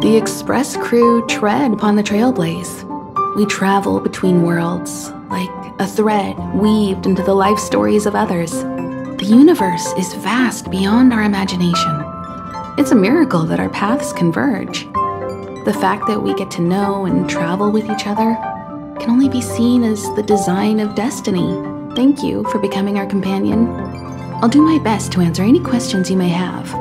The express crew tread upon the trailblaze. We travel between worlds, like a thread weaved into the life stories of others. The universe is vast beyond our imagination. It's a miracle that our paths converge. The fact that we get to know and travel with each other can only be seen as the design of destiny. Thank you for becoming our companion. I'll do my best to answer any questions you may have.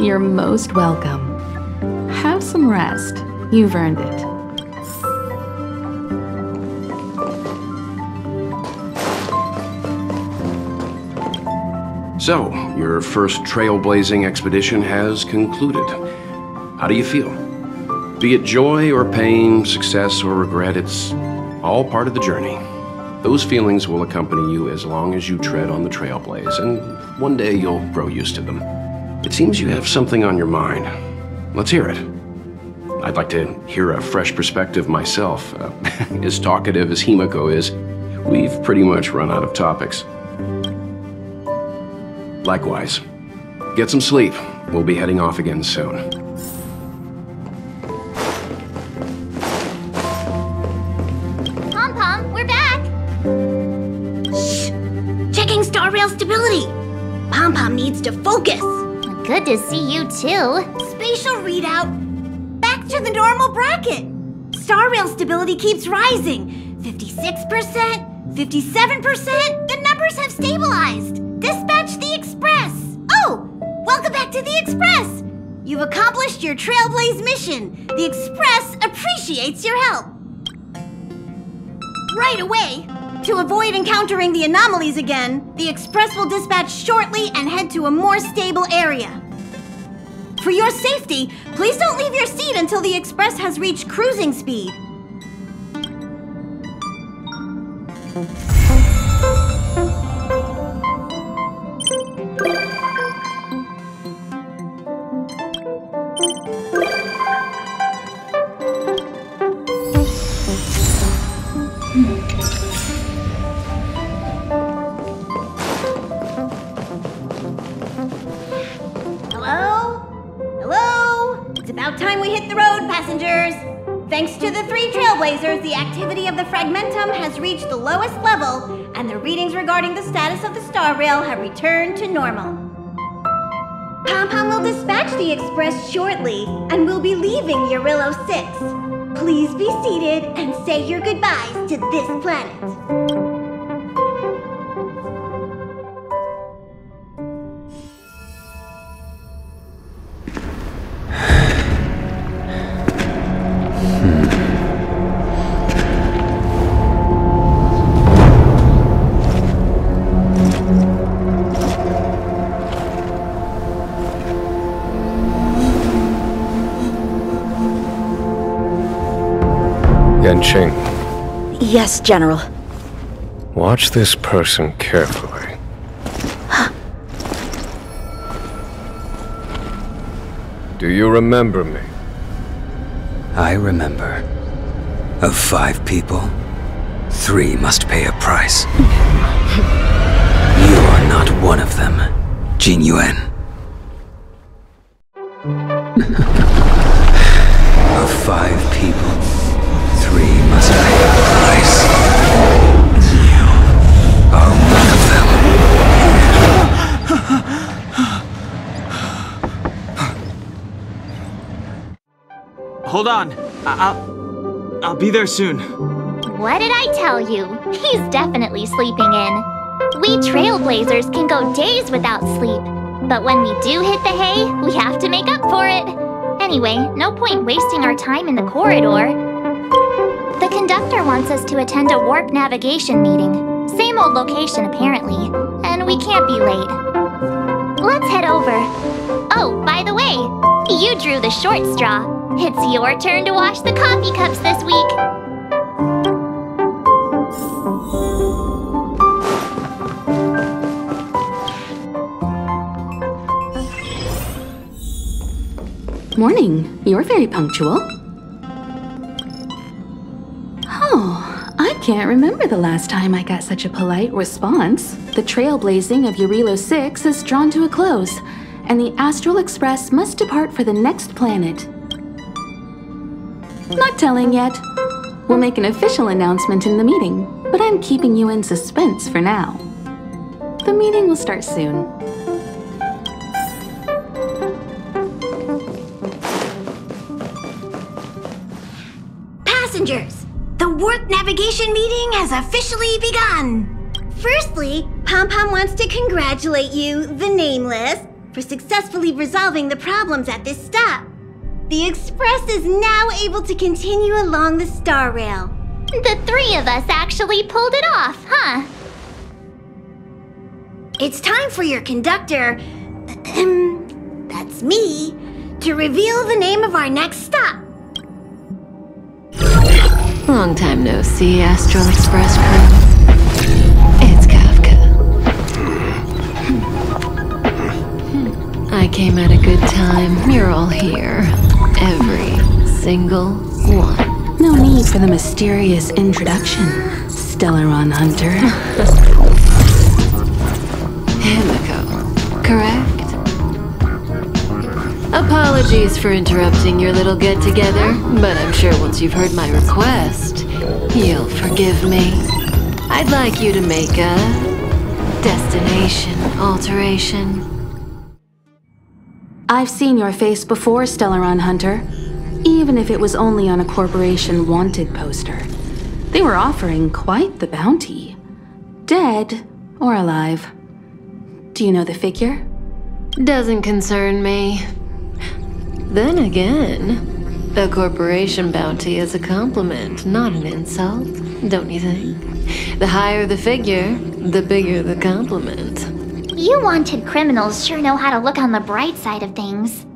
You're most welcome. Have some rest. You've earned it. So, your first trailblazing expedition has concluded. How do you feel? Be it joy or pain, success or regret, it's all part of the journey. Those feelings will accompany you as long as you tread on the trailblaze, and one day you'll grow used to them. It seems you have something on your mind. Let's hear it. I'd like to hear a fresh perspective myself. As talkative as Himiko is, we've pretty much run out of topics. Likewise. Get some sleep. We'll be heading off again soon. Pom-Pom, we're back! Shh! Checking Star Rail stability! Pom-Pom needs to focus! Good to see you too. Spatial readout. Back to the normal bracket. Star Rail stability keeps rising. 56%, 57%, the numbers have stabilized. Dispatch the Express. Oh, welcome back to the Express. You've accomplished your Trailblaze mission. The Express appreciates your help. Right away. To avoid encountering the anomalies again, the Express will dispatch shortly and head to a more stable area. For your safety, please don't leave your seat until the Express has reached cruising speed. Thanks to the 3 Trailblazers, the activity of the Fragmentum has reached the lowest level, and the readings regarding the status of the Star Rail have returned to normal. Pom-Pom will dispatch the Express shortly, and will be leaving Eurillo 6. Please be seated and say your goodbyes to this planet. Yanqing. Yes, General. Watch this person carefully. Do you remember me? I remember. Of 5 people, 3 must pay a price. You are not one of them, Jin Yuan. Of 5 people, 3 must pay a price. You are one of them. Hold on. I'll be there soon. What did I tell you? He's definitely sleeping in. We Trailblazers can go days without sleep. But when we do hit the hay, we have to make up for it. Anyway, no point wasting our time in the corridor. The conductor wants us to attend a warp navigation meeting. Same old location, apparently. And we can't be late. Let's head over. Oh, by the way, you drew the short straw. It's your turn to wash the coffee cups this week. Morning. You're very punctual. Oh, I can't remember the last time I got such a polite response. The trailblazing of Eurillo 6 is drawn to a close, and the Astral Express must depart for the next planet. Not telling yet. We'll make an official announcement in the meeting, but I'm keeping you in suspense for now. The meeting will start soon. Passengers, the warp navigation meeting has officially begun. Firstly, Pom-Pom wants to congratulate you, the Nameless, for successfully resolving the problems at this stop. The Express is now able to continue along the Star Rail. The three of us actually pulled it off, huh? It's time for your conductor, that's me, to reveal the name of our next stop. Long time no see, Astral Express crew. It's Kafka. I came at a good time. You're all here. Every single one. No need for the mysterious introduction, Stellaron Hunter. Himiko, correct? Apologies for interrupting your little get-together, but I'm sure once you've heard my request, you'll forgive me. I'd like you to make a destination alteration. I've seen your face before, Stellaron Hunter. Even if it was only on a corporation wanted poster. They were offering quite the bounty. Dead or alive. Do you know the figure? Doesn't concern me. Then again, a corporation bounty is a compliment, not an insult, don't you think? The higher the figure, the bigger the compliment. You wanted criminals sure know how to look on the bright side of things.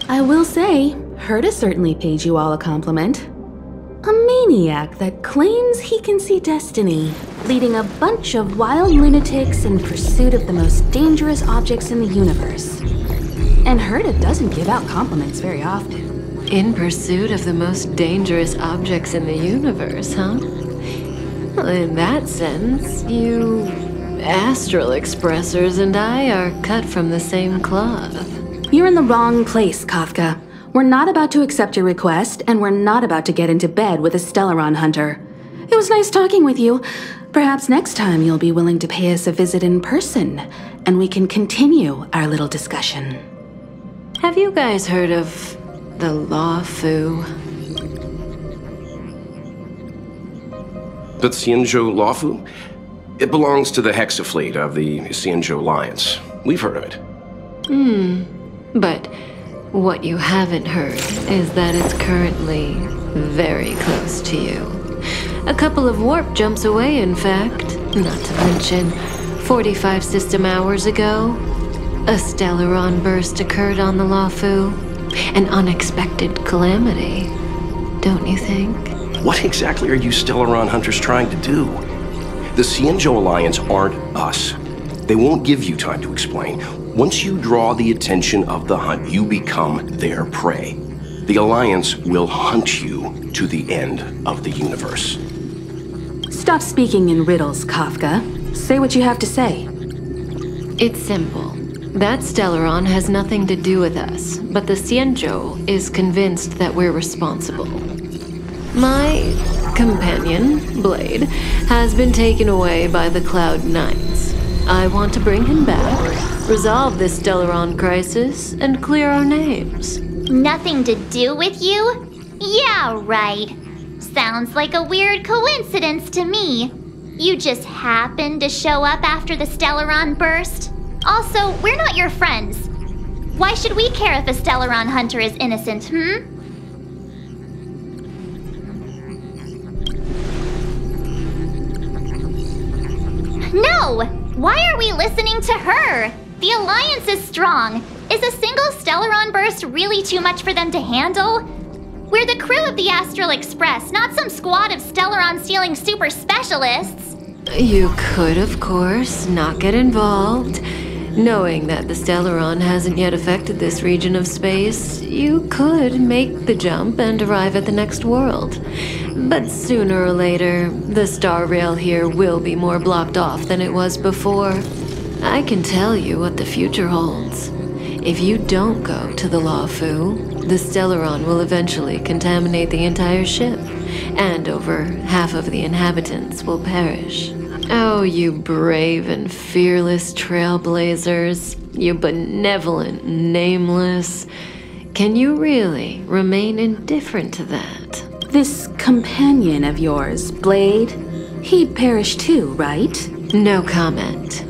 I will say, Herta certainly paid you all a compliment. A maniac that claims he can see destiny, leading a bunch of wild lunatics in pursuit of the most dangerous objects in the universe. And Herta doesn't give out compliments very often. In pursuit of the most dangerous objects in the universe, huh? Well, in that sense, you Astral Expressers and I are cut from the same cloth. You're in the wrong place, Kafka. We're not about to accept your request, and we're not about to get into bed with a Stellaron Hunter. It was nice talking with you. Perhaps next time you'll be willing to pay us a visit in person, and we can continue our little discussion. Have you guys heard of the Law Fu? The Xianzhou Lawfu? It belongs to the Hexafleet of the Xianzhou Alliance. We've heard of it. But what you haven't heard is that it's currently very close to you. A couple of warp jumps away, in fact. Not to mention, 45 system hours ago, a Stellaron burst occurred on the Lawfu. An unexpected calamity, don't you think? What exactly are you Stellaron Hunters trying to do? The Xianzhou Alliance aren't us. They won't give you time to explain. Once you draw the attention of the hunt, you become their prey. The Alliance will hunt you to the end of the universe. Stop speaking in riddles, Kafka. Say what you have to say. It's simple. That Stellaron has nothing to do with us, but the Xianzhou is convinced that we're responsible. My companion, Blade, has been taken away by the Cloud Knights. I want to bring him back, resolve this Stellaron crisis, and clear our names. Nothing to do with you? Yeah, right. Sounds like a weird coincidence to me. You just happened to show up after the Stellaron burst? Also, we're not your friends. Why should we care if a Stellaron Hunter is innocent, No! Why are we listening to her? The Alliance is strong. Is a single Stellaron burst really too much for them to handle? We're the crew of the Astral Express, not some squad of Stellaron-stealing super specialists. You could, of course, not get involved. Knowing that the Stellaron hasn't yet affected this region of space, you could make the jump and arrive at the next world. But sooner or later, the Star Rail here will be more blocked off than it was before. I can tell you what the future holds. If you don't go to the Luofu, the Stellaron will eventually contaminate the entire ship, and over half of the inhabitants will perish. Oh, you brave and fearless trailblazers, you benevolent nameless. Can you really remain indifferent to that? This companion of yours, Blade, he'd perish too, right? No comment.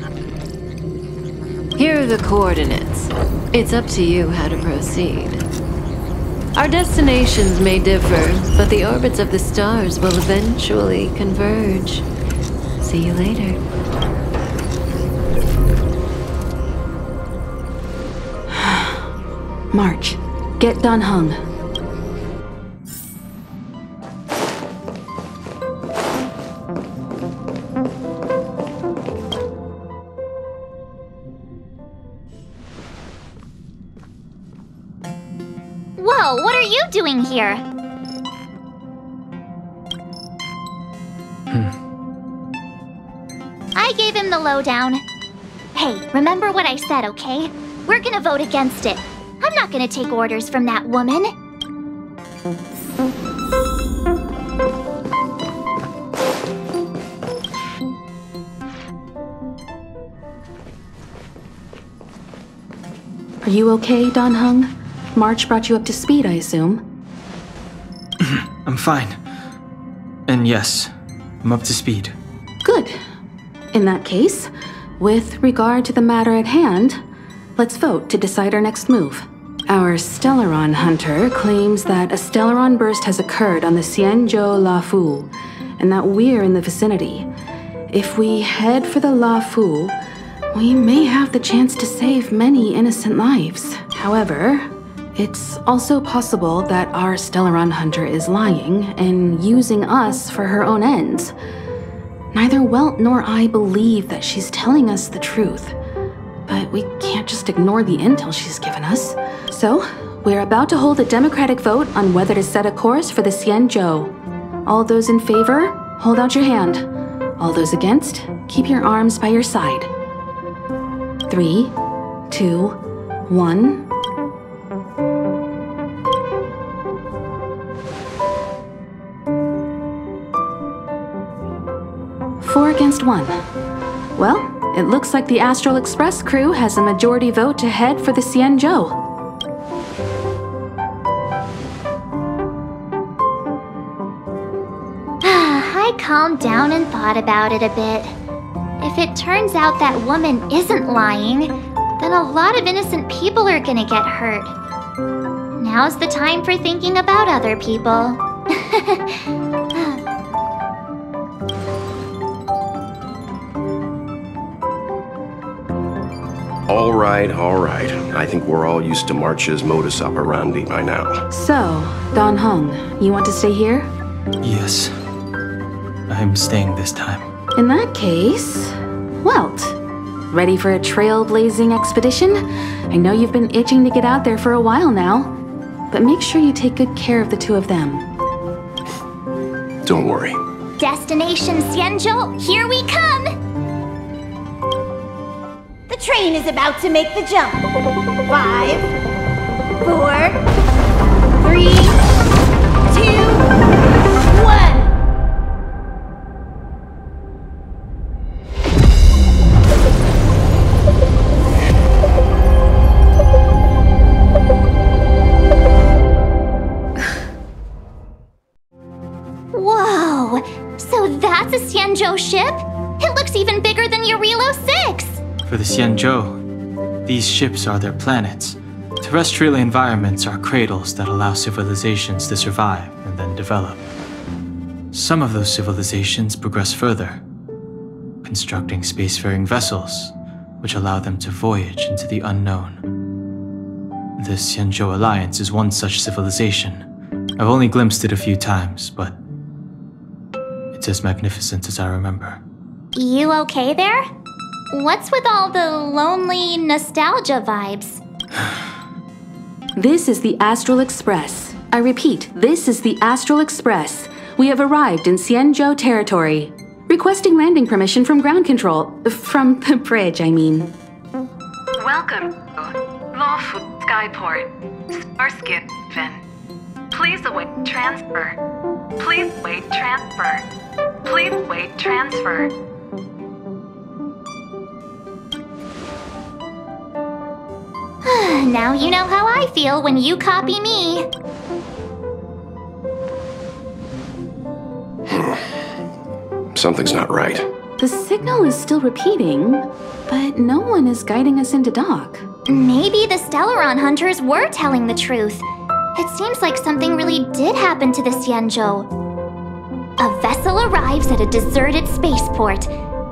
Here are the coordinates. It's up to you how to proceed. Our destinations may differ, but the orbits of the stars will eventually converge. See you later. March, get Dan Heng. Whoa, what are you doing here? I gave him the lowdown. Hey, remember what I said, okay? We're gonna vote against it. I'm not gonna take orders from that woman. Are you okay, Dan Heng? March brought you up to speed, I assume. I'm fine. And yes, I'm up to speed. Good. In that case, with regard to the matter at hand, let's vote to decide our next move. Our Stellaron hunter claims that a Stellaron burst has occurred on the Xianzhou Luofu, and that we're in the vicinity. If we head for the Luofu, we may have the chance to save many innocent lives. However, it's also possible that our Stellaron hunter is lying and using us for her own ends. Neither Welt nor I believe that she's telling us the truth, but we can't just ignore the intel she's given us. So, we're about to hold a democratic vote on whether to set a course for the Xianzhou. All those in favor, hold out your hand. All those against, keep your arms by your side. 3, 2, 1... 4 against 1. Well, it looks like the Astral Express crew has a majority vote to head for the Xianzhou. I calmed down and thought about it a bit. If it turns out that woman isn't lying, then a lot of innocent people are gonna get hurt. Now's the time for thinking about other people. All right. I think we're all used to March's modus operandi by now. So, Dan Heng, you want to stay here? Yes. I'm staying this time. In that case, Welt, ready for a trailblazing expedition? I know you've been itching to get out there for a while now, but make sure you take good care of the two of them. Don't worry. Destination Xianzhou, here we come! The train is about to make the jump. 5, 4, 3, 2, 1. Whoa! So that's a Xianzhou ship? It looks even bigger than Eurilo 6! For the Xianzhou, these ships are their planets. Terrestrial environments are cradles that allow civilizations to survive and then develop. Some of those civilizations progress further, constructing spacefaring vessels, which allow them to voyage into the unknown. The Xianzhou Alliance is one such civilization. I've only glimpsed it a few times, but it's as magnificent as I remember. You okay there? What's with all the lonely nostalgia vibes? This is the Astral Express. I repeat, this is the Astral Express. We have arrived in Xianzhou territory. Requesting landing permission from ground control. From the bridge, I mean. Welcome. Lawful Skyport. Starskin Fin. Please await transfer. Please wait transfer. Please wait transfer. Now you know how I feel when you copy me. Something's not right. The signal is still repeating, but no one is guiding us into dock. Maybe the Stellaron hunters were telling the truth. It seems like something really did happen to the Xianzhou. A vessel arrives at a deserted spaceport.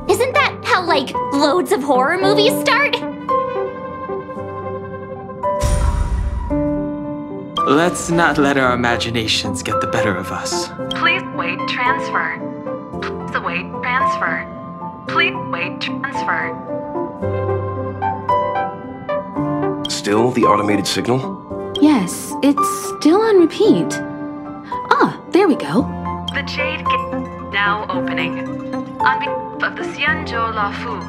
Isn't that how, like, loads of horror movies start? Let's not let our imaginations get the better of us. Please wait transfer. Please await transfer. Please wait transfer. Still the automated signal? Yes, it's still on repeat. Ah, there we go. The Jade Gate now opening. On behalf of the Xianzhou Lafu,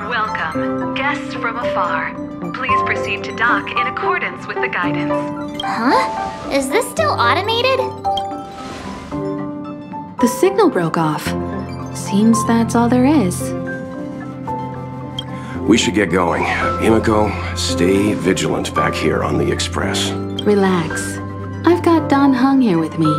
welcome, guests from afar. Please proceed to dock in accordance with the guidance. Huh? Is this still automated? The signal broke off. Seems that's all there is. We should get going. Himiko, stay vigilant back here on the Express. Relax. I've got Don Hung here with me.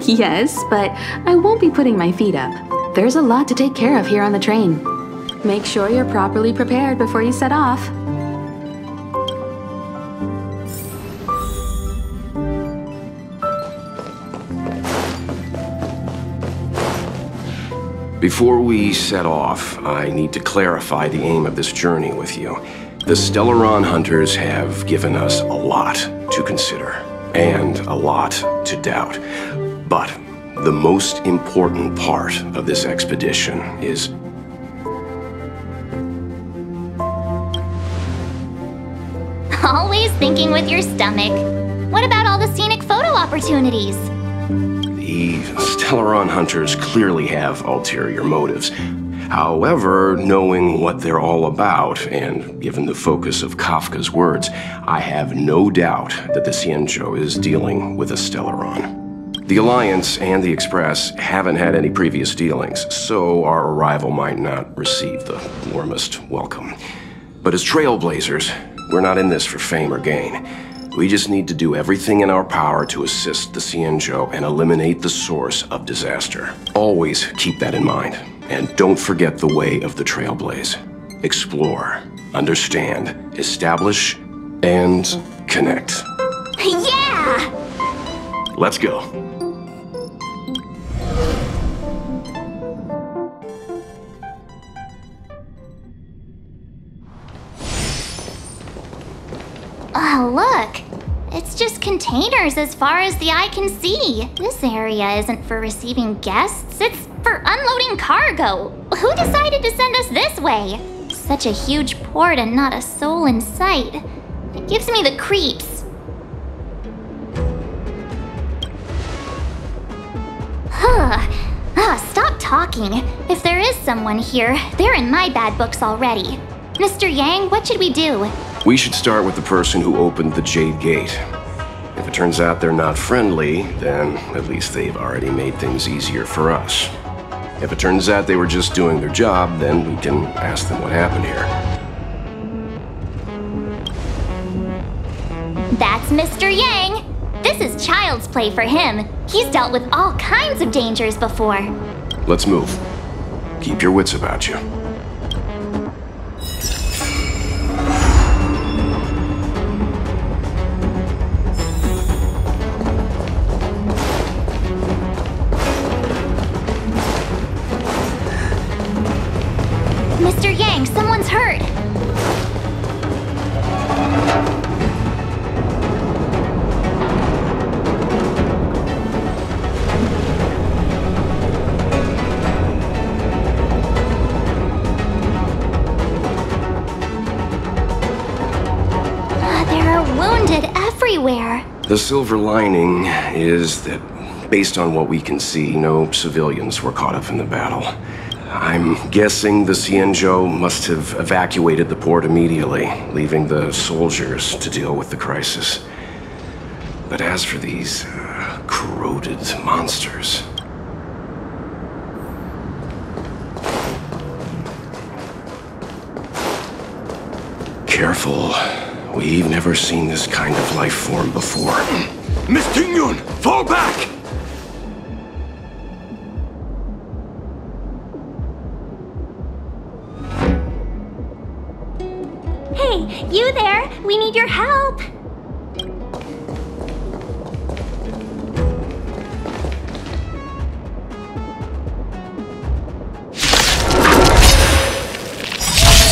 Yes, but I won't be putting my feet up. There's a lot to take care of here on the train. Make sure you're properly prepared before you set off. Before we set off, I need to clarify the aim of this journey with you. The Stellaron hunters have given us a lot to consider, and a lot to doubt. But the most important part of this expedition is... Always thinking with your stomach. What about all the scenic photo opportunities? The Stellaron hunters clearly have ulterior motives. However, knowing what they're all about, and given the focus of Kafka's words, I have no doubt that the Xianzhou is dealing with a Stellaron. The Alliance and the Express haven't had any previous dealings, so our arrival might not receive the warmest welcome. But as trailblazers, we're not in this for fame or gain. We just need to do everything in our power to assist the Xianzhou and eliminate the source of disaster. Always keep that in mind, and don't forget the way of the Trailblaze. Explore, understand, establish, and connect. Yeah! Let's go. Oh, look! It's just containers as far as the eye can see. This area isn't for receiving guests, it's for unloading cargo. Who decided to send us this way? Such a huge port and not a soul in sight. It gives me the creeps. Stop talking. If there is someone here, they're in my bad books already. Mr. Yang, what should we do? We should start with the person who opened the Jade Gate. If it turns out they're not friendly, then at least they've already made things easier for us. If it turns out they were just doing their job, then we can ask them what happened here. That's Mr. Yang. This is child's play for him. He's dealt with all kinds of dangers before. Let's move. Keep your wits about you. Mr. Yang, someone's hurt. There are wounded everywhere. The silver lining is that Based on what we can see, no civilians were caught up in the battle. I'm guessing the Xianzhou must have evacuated the port immediately, leaving the soldiers to deal with the crisis. But as for these corroded monsters... Careful. We've never seen this kind of life form before. Miss Tingyun, fall back! Hey, you there! We need your help!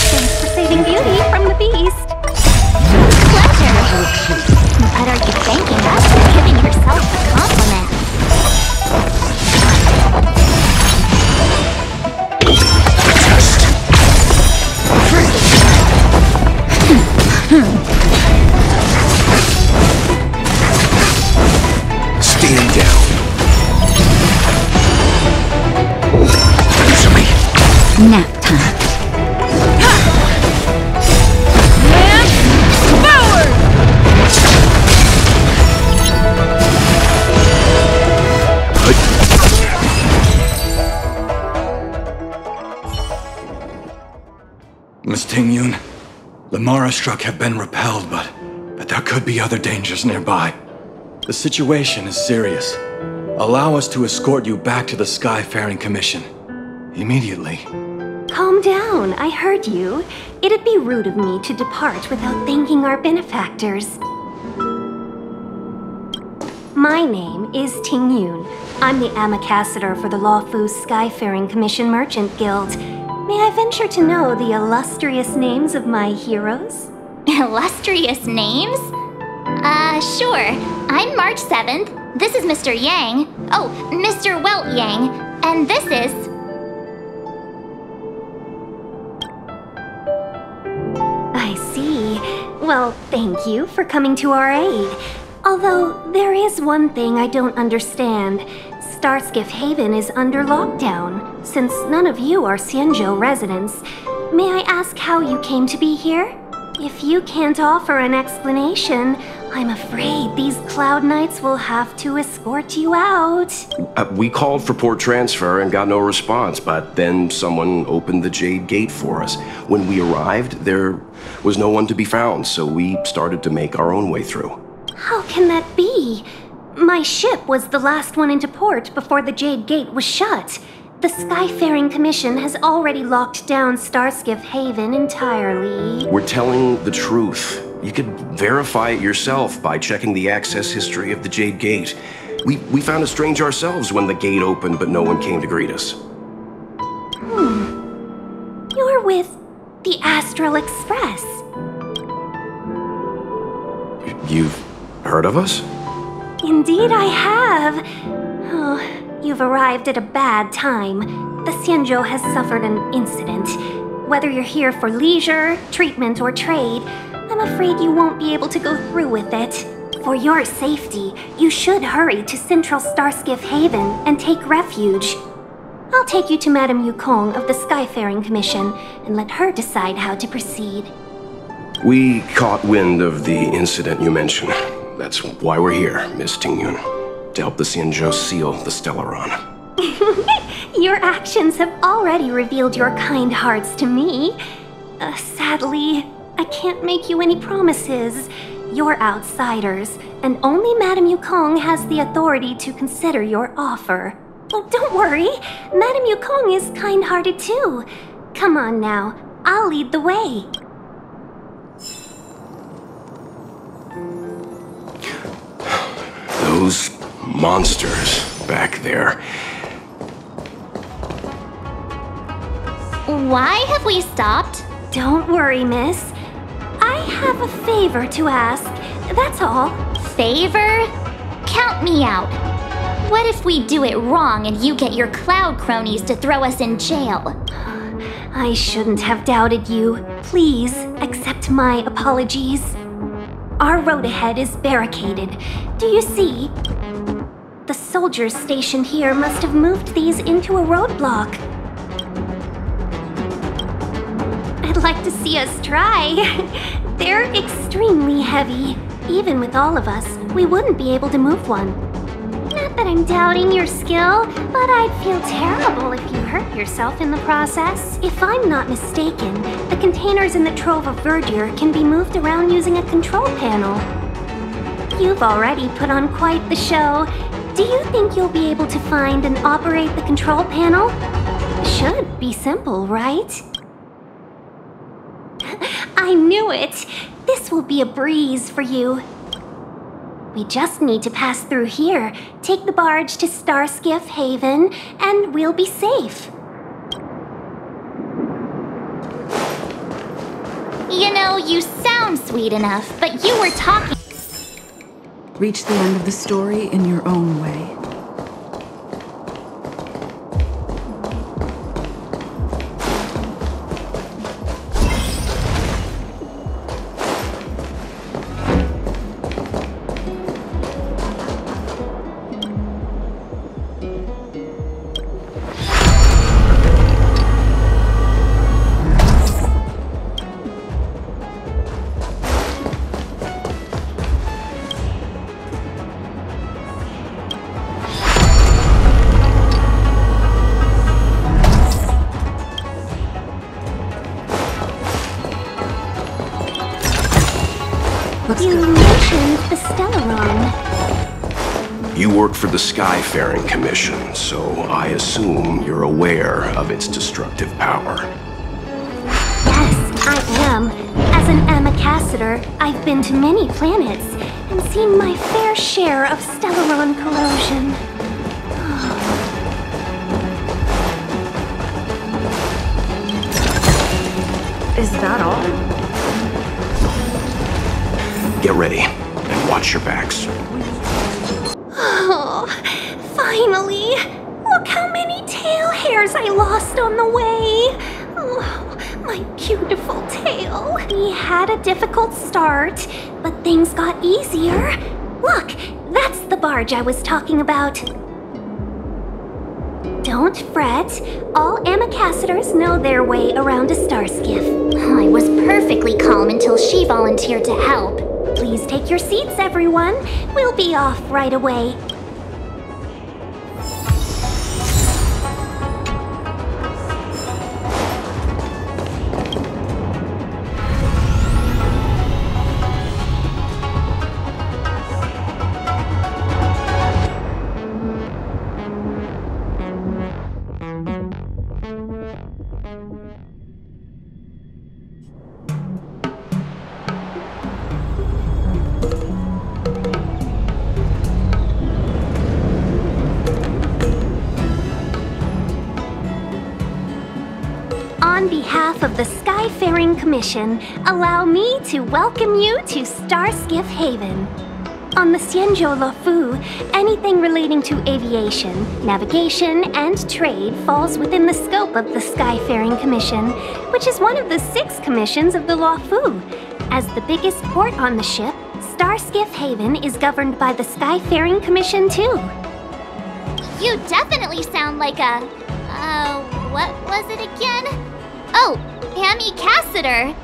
Thanks for saving Beauty from the beast. Pleasure. But are you thanking us or giving yourself a compliment? Stand down. Answer me. Nap time. Miss Tingyun, the Mara struck have been repelled, but there could be other dangers nearby. The situation is serious. Allow us to escort you back to the Skyfaring Commission. Immediately. Calm down, I heard you. It'd be rude of me to depart without thanking our benefactors. My name is Tingyun. I'm the ambassador for the Luofu Skyfaring Commission Merchant Guild. May I venture to know the illustrious names of my heroes? Illustrious names? Sure. I'm March 7th. This is Mr. Yang. Oh, Mr. Welt Yang. And this is... I see. Well, thank you for coming to our aid. Although, there is one thing I don't understand. Starskiff Haven is under lockdown. Since none of you are Xianzhou residents, may I ask how you came to be here? If you can't offer an explanation, I'm afraid these Cloud Knights will have to escort you out. We called for port transfer and got no response, but then someone opened the Jade Gate for us. When we arrived, there was no one to be found, so we started to make our own way through. How can that be? My ship was the last one into port before the Jade Gate was shut. The Skyfaring Commission has already locked down Starskiff Haven entirely. We're telling the truth. You could verify it yourself by checking the access history of the Jade Gate. We found it strange ourselves when the gate opened, but no one came to greet us. You're with the Astral Express. You've heard of us? Indeed I have. Oh, you've arrived at a bad time. The Xianzhou has suffered an incident. Whether you're here for leisure, treatment, or trade, I'm afraid you won't be able to go through with it. For your safety, you should hurry to Central Starskiff Haven and take refuge. I'll take you to Madame Yukong of the Skyfaring Commission and let her decide how to proceed. We caught wind of the incident you mentioned. That's why we're here, Miss Tingyun. To help the Xianzhou seal the Stellaron. Your actions have already revealed your kind hearts to me. Sadly, I can't make you any promises. You're outsiders, and only Madame Yukong has the authority to consider your offer. Oh, don't worry. Madame Yukong is kind-hearted too. Come on now, I'll lead the way. Those monsters back there. Why have we stopped? Don't worry, miss. I have a favor to ask, that's all. Favor? Count me out. What if we do it wrong and you get your cloud cronies to throw us in jail? I shouldn't have doubted you. Please accept my apologies. Our road ahead is barricaded. Do you see? The soldiers stationed here must have moved these into a roadblock. I'd like to see us try. They're extremely heavy. Even with all of us, we wouldn't be able to move one. Not that I'm doubting your skill, but I'd feel terrible if you hurt yourself in the process. If I'm not mistaken, the containers in the Trove of Verdure can be moved around using a control panel. You've already put on quite the show. Do you think you'll be able to find and operate the control panel? Should be simple, right? I knew it! This will be a breeze for you. We just need to pass through here, take the barge to Starskiff Haven, and we'll be safe. You know, you sound sweet enough, but you were talking. Reach the end of the story in your own way. You mentioned the Stellaron. You work for the Skyfaring Commission, so I assume you're aware of its destructive power. Yes, I am. As an ambassador, I've been to many planets and seen my fair share of Stellaron corrosion. Is that all? Get ready, and watch your backs. Oh, finally! Look how many tail hairs I lost on the way! Oh, my beautiful tail. We had a difficult start, but things got easier. Look, that's the barge I was talking about. Don't fret. All ambassadors know their way around a star skiff. I was perfectly calm until she volunteered to help. Please take your seats, everyone. We'll be off right away. On behalf of the Skyfaring Commission, allow me to welcome you to Starskiff Haven. On the Xianzhou Luofu, anything relating to aviation, navigation, and trade falls within the scope of the Skyfaring Commission, which is one of the 6 commissions of the Luofu. As the biggest port on the ship, Starskiff Haven is governed by the Skyfaring Commission too. You definitely sound like a... what was it again? Oh, ambassador.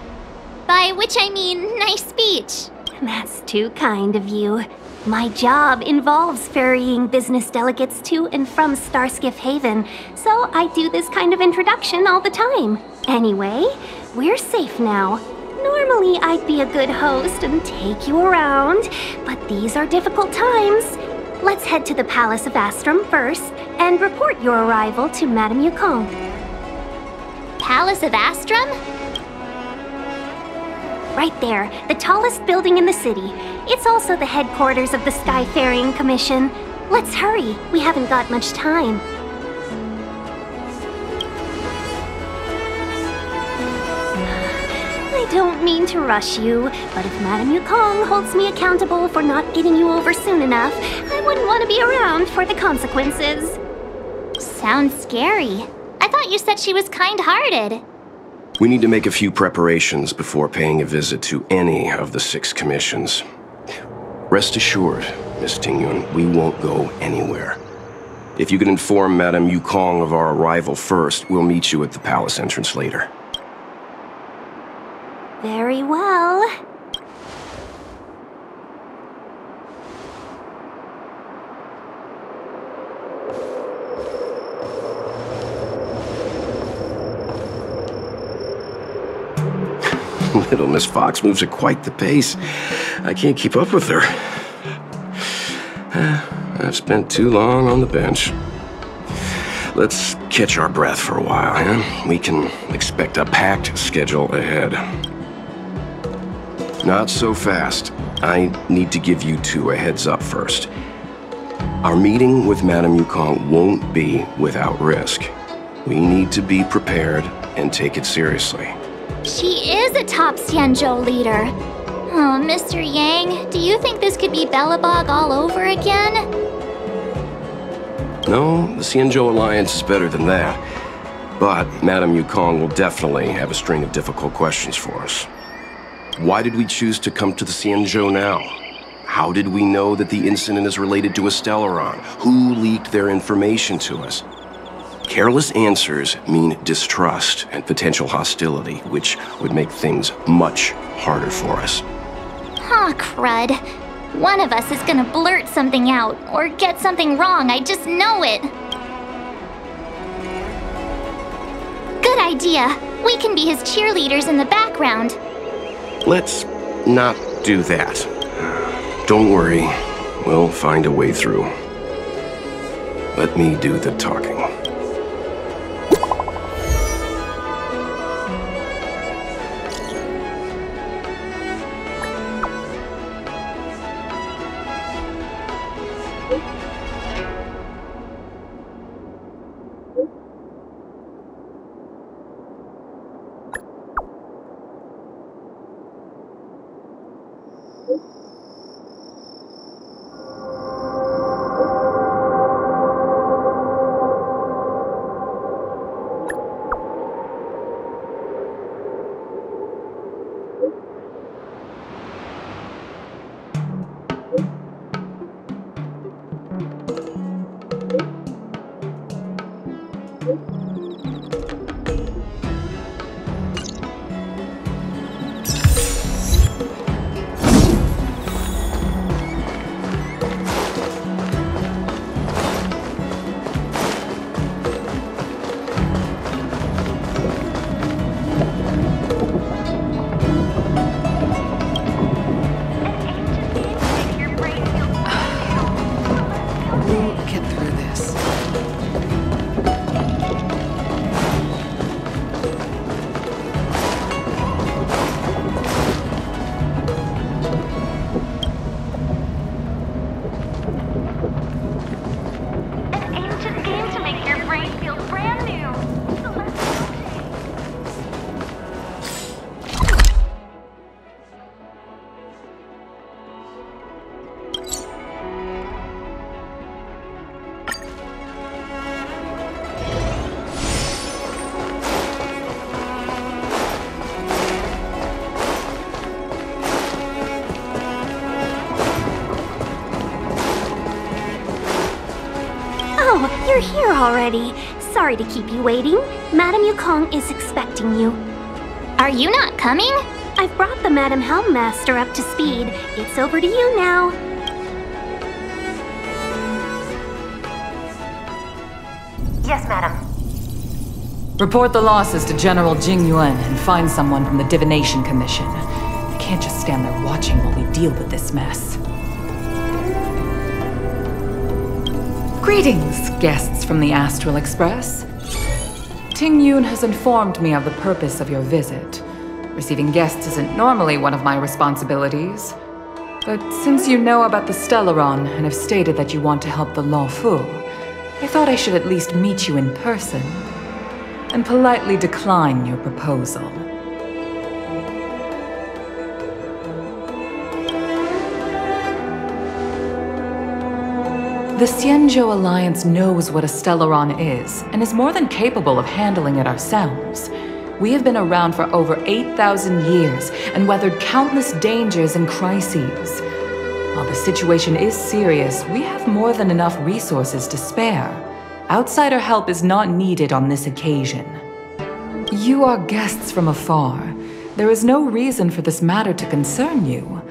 By which I mean nice speech. That's too kind of you. My job involves ferrying business delegates to and from Starskiff Haven, so I do this kind of introduction all the time. Anyway, we're safe now. Normally I'd be a good host and take you around, but these are difficult times. Let's head to the Palace of Astrum first and report your arrival to Madame Yukong. Palace of Astrum? Right there, the tallest building in the city. It's also the headquarters of the Skyfaring Commission. Let's hurry, we haven't got much time. I don't mean to rush you, but if Madame Yukong holds me accountable for not getting you over soon enough, I wouldn't want to be around for the consequences. Sounds scary. I thought you said she was kind-hearted. We need to make a few preparations before paying a visit to any of the 6 commissions. Rest assured, Miss Tingyun. We won't go anywhere. If you can inform Madame Yukong of our arrival first, we'll meet you at the palace entrance later. Very well. Little Miss Fox moves at quite the pace. I can't keep up with her. I've spent too long on the bench. Let's catch our breath for a while, huh? We can expect a packed schedule ahead. Not so fast. I need to give you two a heads up first. Our meeting with Madame Yukong won't be without risk. We need to be prepared and take it seriously. She is a top Xianzhou leader. Oh, Mr. Yang, do you think this could be Belobog all over again? No, the Xianzhou Alliance is better than that. But Madame Yukong will definitely have a string of difficult questions for us. Why did we choose to come to the Xianzhou now? How did we know that the incident is related to a Stellaron? Who leaked their information to us? Careless answers mean distrust and potential hostility, which would make things much harder for us. Aw, crud. One of us is gonna blurt something out, or get something wrong, I just know it. Good idea. We can be his cheerleaders in the background. Let's not do that. Don't worry, we'll find a way through. Let me do the talking. You're here already. Sorry to keep you waiting. Madame Yukong is expecting you. Are you not coming? I've brought the Madame Helmmaster up to speed. It's over to you now. Yes, madam. Report the losses to General Jing Yuan and find someone from the Divination Commission. I can't just stand there watching while we deal with this mess. Greetings, guests from the Astral Express. Ting Yun has informed me of the purpose of your visit. Receiving guests isn't normally one of my responsibilities. But since you know about the Stellaron and have stated that you want to help the Luofu, I thought I should at least meet you in person and politely decline your proposal. The Xianzhou Alliance knows what a Stellaron is, and is more than capable of handling it ourselves. We have been around for over 8,000 years, and weathered countless dangers and crises. While the situation is serious, we have more than enough resources to spare. Outsider help is not needed on this occasion. You are guests from afar. There is no reason for this matter to concern you.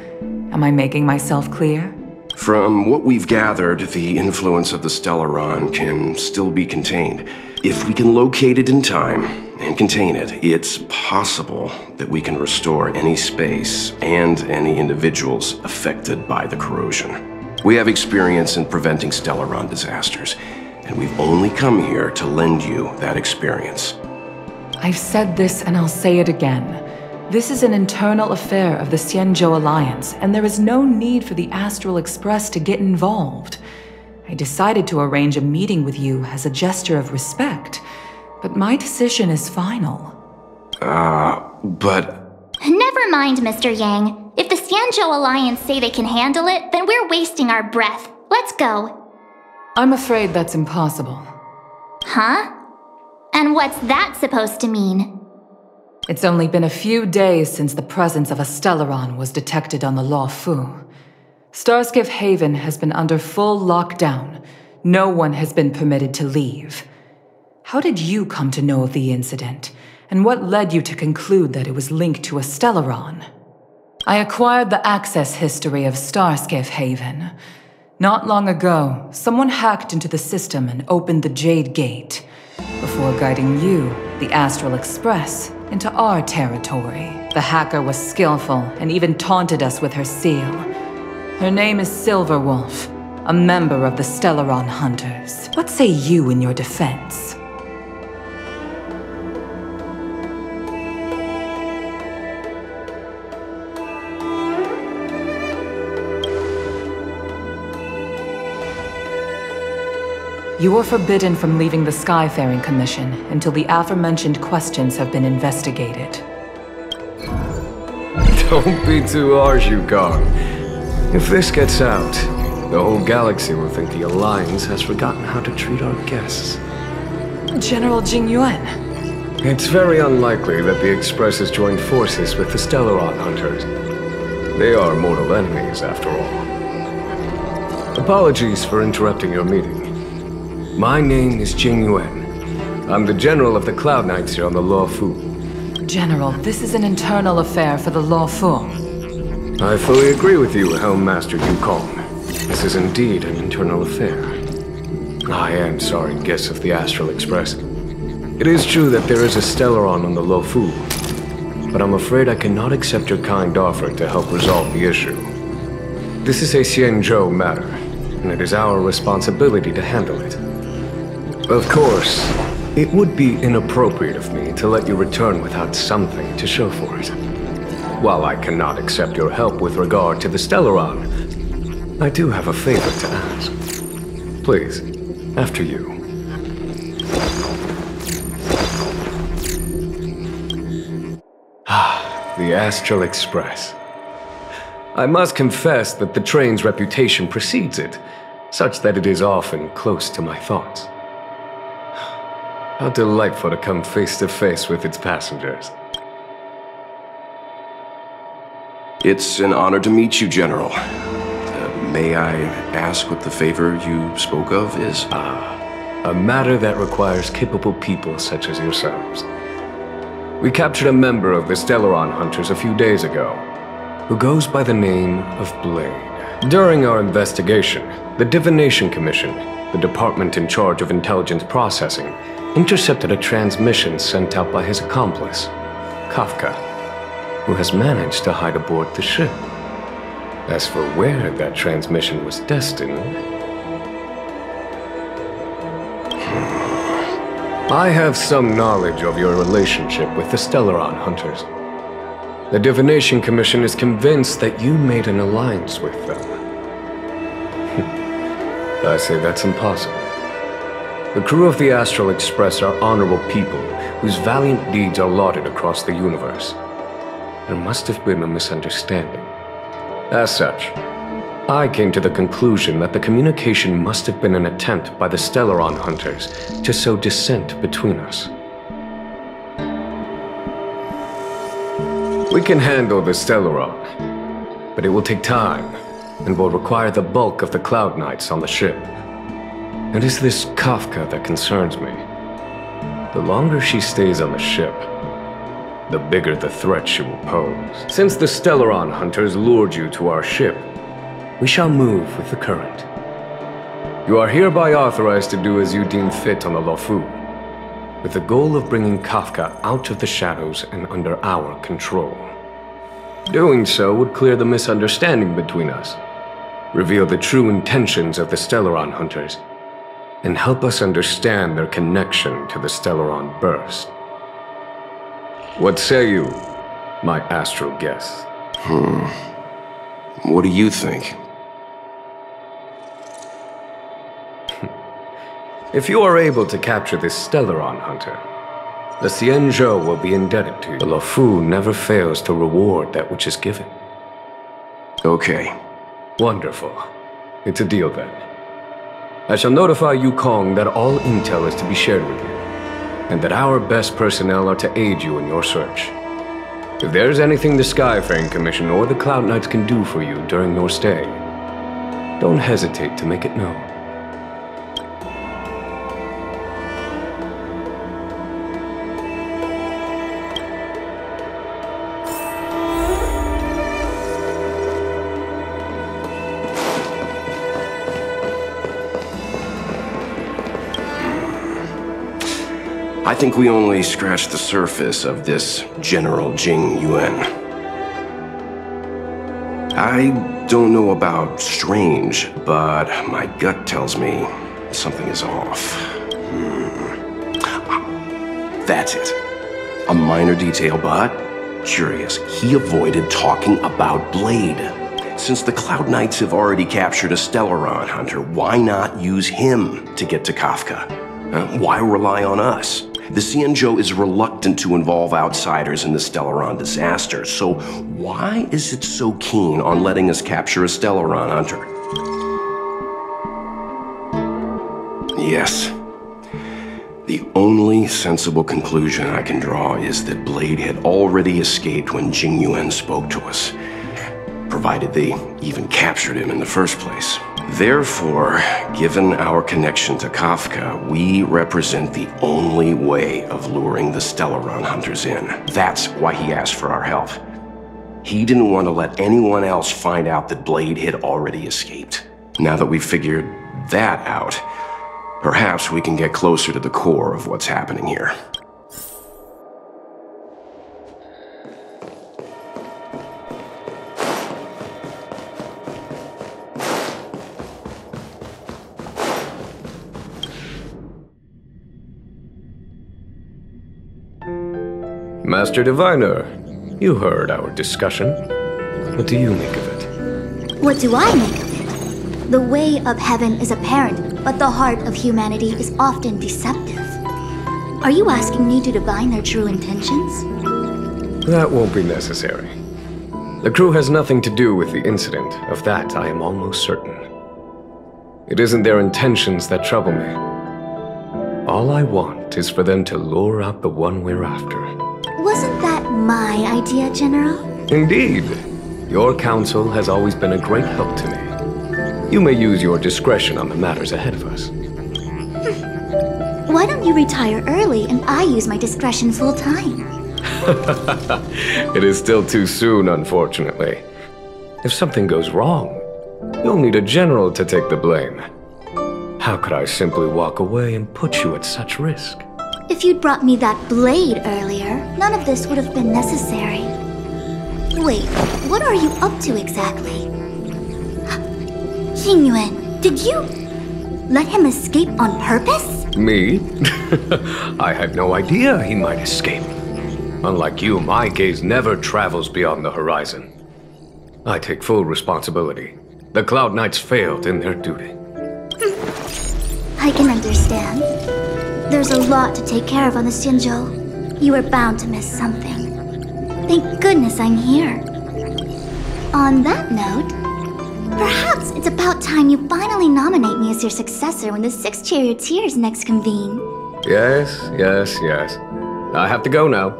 Am I making myself clear? From what we've gathered, the influence of the Stellaron can still be contained. If we can locate it in time and contain it, it's possible that we can restore any space and any individuals affected by the corrosion. We have experience in preventing Stellaron disasters, and we've only come here to lend you that experience. I've said this and I'll say it again. This is an internal affair of the Xianzhou Alliance, and there is no need for the Astral Express to get involved. I decided to arrange a meeting with you as a gesture of respect, but my decision is final. But... Never mind, Mr. Yang. If the Xianzhou Alliance say they can handle it, then we're wasting our breath. Let's go. I'm afraid that's impossible. Huh? And what's that supposed to mean? It's only been a few days since the presence of a Stellaron was detected on the Luofu. Starskiff Haven has been under full lockdown. No one has been permitted to leave. How did you come to know of the incident? And what led you to conclude that it was linked to a Stellaron? I acquired the access history of Starskiff Haven. Not long ago, someone hacked into the system and opened the Jade Gate, before guiding you, the Astral Express, into our territory. The hacker was skillful and even taunted us with her seal. Her name is Silverwolf, a member of the Stellaron Hunters. What say you in your defense? You are forbidden from leaving the Skyfaring Commission until the aforementioned questions have been investigated. Don't be too harsh, Yukon. If this gets out, the whole galaxy will think the Alliance has forgotten how to treat our guests. General Jing Yuan. It's very unlikely that the Express has joined forces with the Stellaron Hunters. They are mortal enemies, after all. Apologies for interrupting your meeting. My name is Jing Yuan. I'm the General of the Cloud Knights here on the Luofu. General, this is an internal affair for the Luofu. I fully agree with you, Helm Master Yukong. This is indeed an internal affair. I am sorry, guests of the Astral Express. It is true that there is a Stellaron on the Luofu, but I'm afraid I cannot accept your kind offer to help resolve the issue. This is a Xianzhou matter, and it is our responsibility to handle it. Of course, it would be inappropriate of me to let you return without something to show for it. While I cannot accept your help with regard to the Stellaron, I do have a favor to ask. Please, after you. The Astral Express. I must confess that the train's reputation precedes it, such that it is often close to my thoughts. How delightful to come face to face with its passengers. It's an honor to meet you, General. May I ask what the favor you spoke of is? A matter that requires capable people such as yourselves. We captured a member of the Stellaron Hunters a few days ago, who goes by the name of Blade. During our investigation, the Divination Commission, the department in charge of intelligence processing, intercepted a transmission sent out by his accomplice, Kafka, who has managed to hide aboard the ship. As for where that transmission was destined, I have some knowledge of your relationship with the Stellaron Hunters. The Divination Commission is convinced that you made an alliance with them. I say that's impossible. The crew of the Astral Express are honorable people whose valiant deeds are lauded across the universe. There must have been a misunderstanding. As such, I came to the conclusion that the communication must have been an attempt by the Stellaron Hunters to sow dissent between us. We can handle the Stellaron, but it will take time and will require the bulk of the Cloud Knights on the ship. It is this Kafka that concerns me. The longer she stays on the ship, the bigger the threat she will pose. Since the Stellaron hunters lured you to our ship, we shall move with the current. You are hereby authorized to do as you deem fit on the Lofu, with the goal of bringing Kafka out of the shadows and under our control. Doing so would clear the misunderstanding between us, reveal the true intentions of the Stellaron hunters, and help us understand their connection to the Stellaron burst. What say you, my astral guests? What do you think? If you are able to capture this Stellaron hunter, the Xianzhou will be indebted to you. The Lofu never fails to reward that which is given. Okay. Wonderful. It's a deal then. I shall notify Yukong that all intel is to be shared with you, and that our best personnel are to aid you in your search. If there's anything the Skyfaring Commission or the Cloud Knights can do for you during your stay, don't hesitate to make it known. I think we only scratched the surface of this General Jing Yuan. I don't know about strange, but my gut tells me something is off. That's it. A minor detail, but curious. He avoided talking about Blade. Since the Cloud Knights have already captured a Stellaron hunter, why not use him to get to Kafka? Why rely on us? The Xianzhou is reluctant to involve outsiders in the Stellaron disaster, so why is it so keen on letting us capture a Stellaron hunter? Yes. The only sensible conclusion I can draw is that Blade had already escaped when Jing Yuan spoke to us, provided they even captured him in the first place. Therefore, given our connection to Kafka, we represent the only way of luring the Stellaron hunters in. That's why he asked for our help. He didn't want to let anyone else find out that Blade had already escaped. Now that we've figured that out, perhaps we can get closer to the core of what's happening here. Master Diviner, you heard our discussion. What do you make of it? What do I make of it? The way of heaven is apparent, but the heart of humanity is often deceptive. Are you asking me to divine their true intentions? That won't be necessary. The crew has nothing to do with the incident. Of that, I am almost certain. It isn't their intentions that trouble me. All I want is for them to lure out the one we're after. Wasn't that my idea, General? Indeed. Your counsel has always been a great help to me. You may use your discretion on the matters ahead of us. Why don't you retire early and I use my discretion full time? It is still too soon, unfortunately. If something goes wrong, you'll need a general to take the blame. How could I simply walk away and put you at such risk? If you'd brought me that blade earlier, none of this would have been necessary. Wait, what are you up to exactly? Jing Yuan, did you let him escape on purpose? Me? I had no idea he might escape. Unlike you, my gaze never travels beyond the horizon. I take full responsibility. The Cloud Knights failed in their duty. I can understand. There's a lot to take care of on the Xianzhou. You were bound to miss something. Thank goodness I'm here. On that note, perhaps it's about time you finally nominate me as your successor when the 6 charioteers next convene. Yes. I have to go now.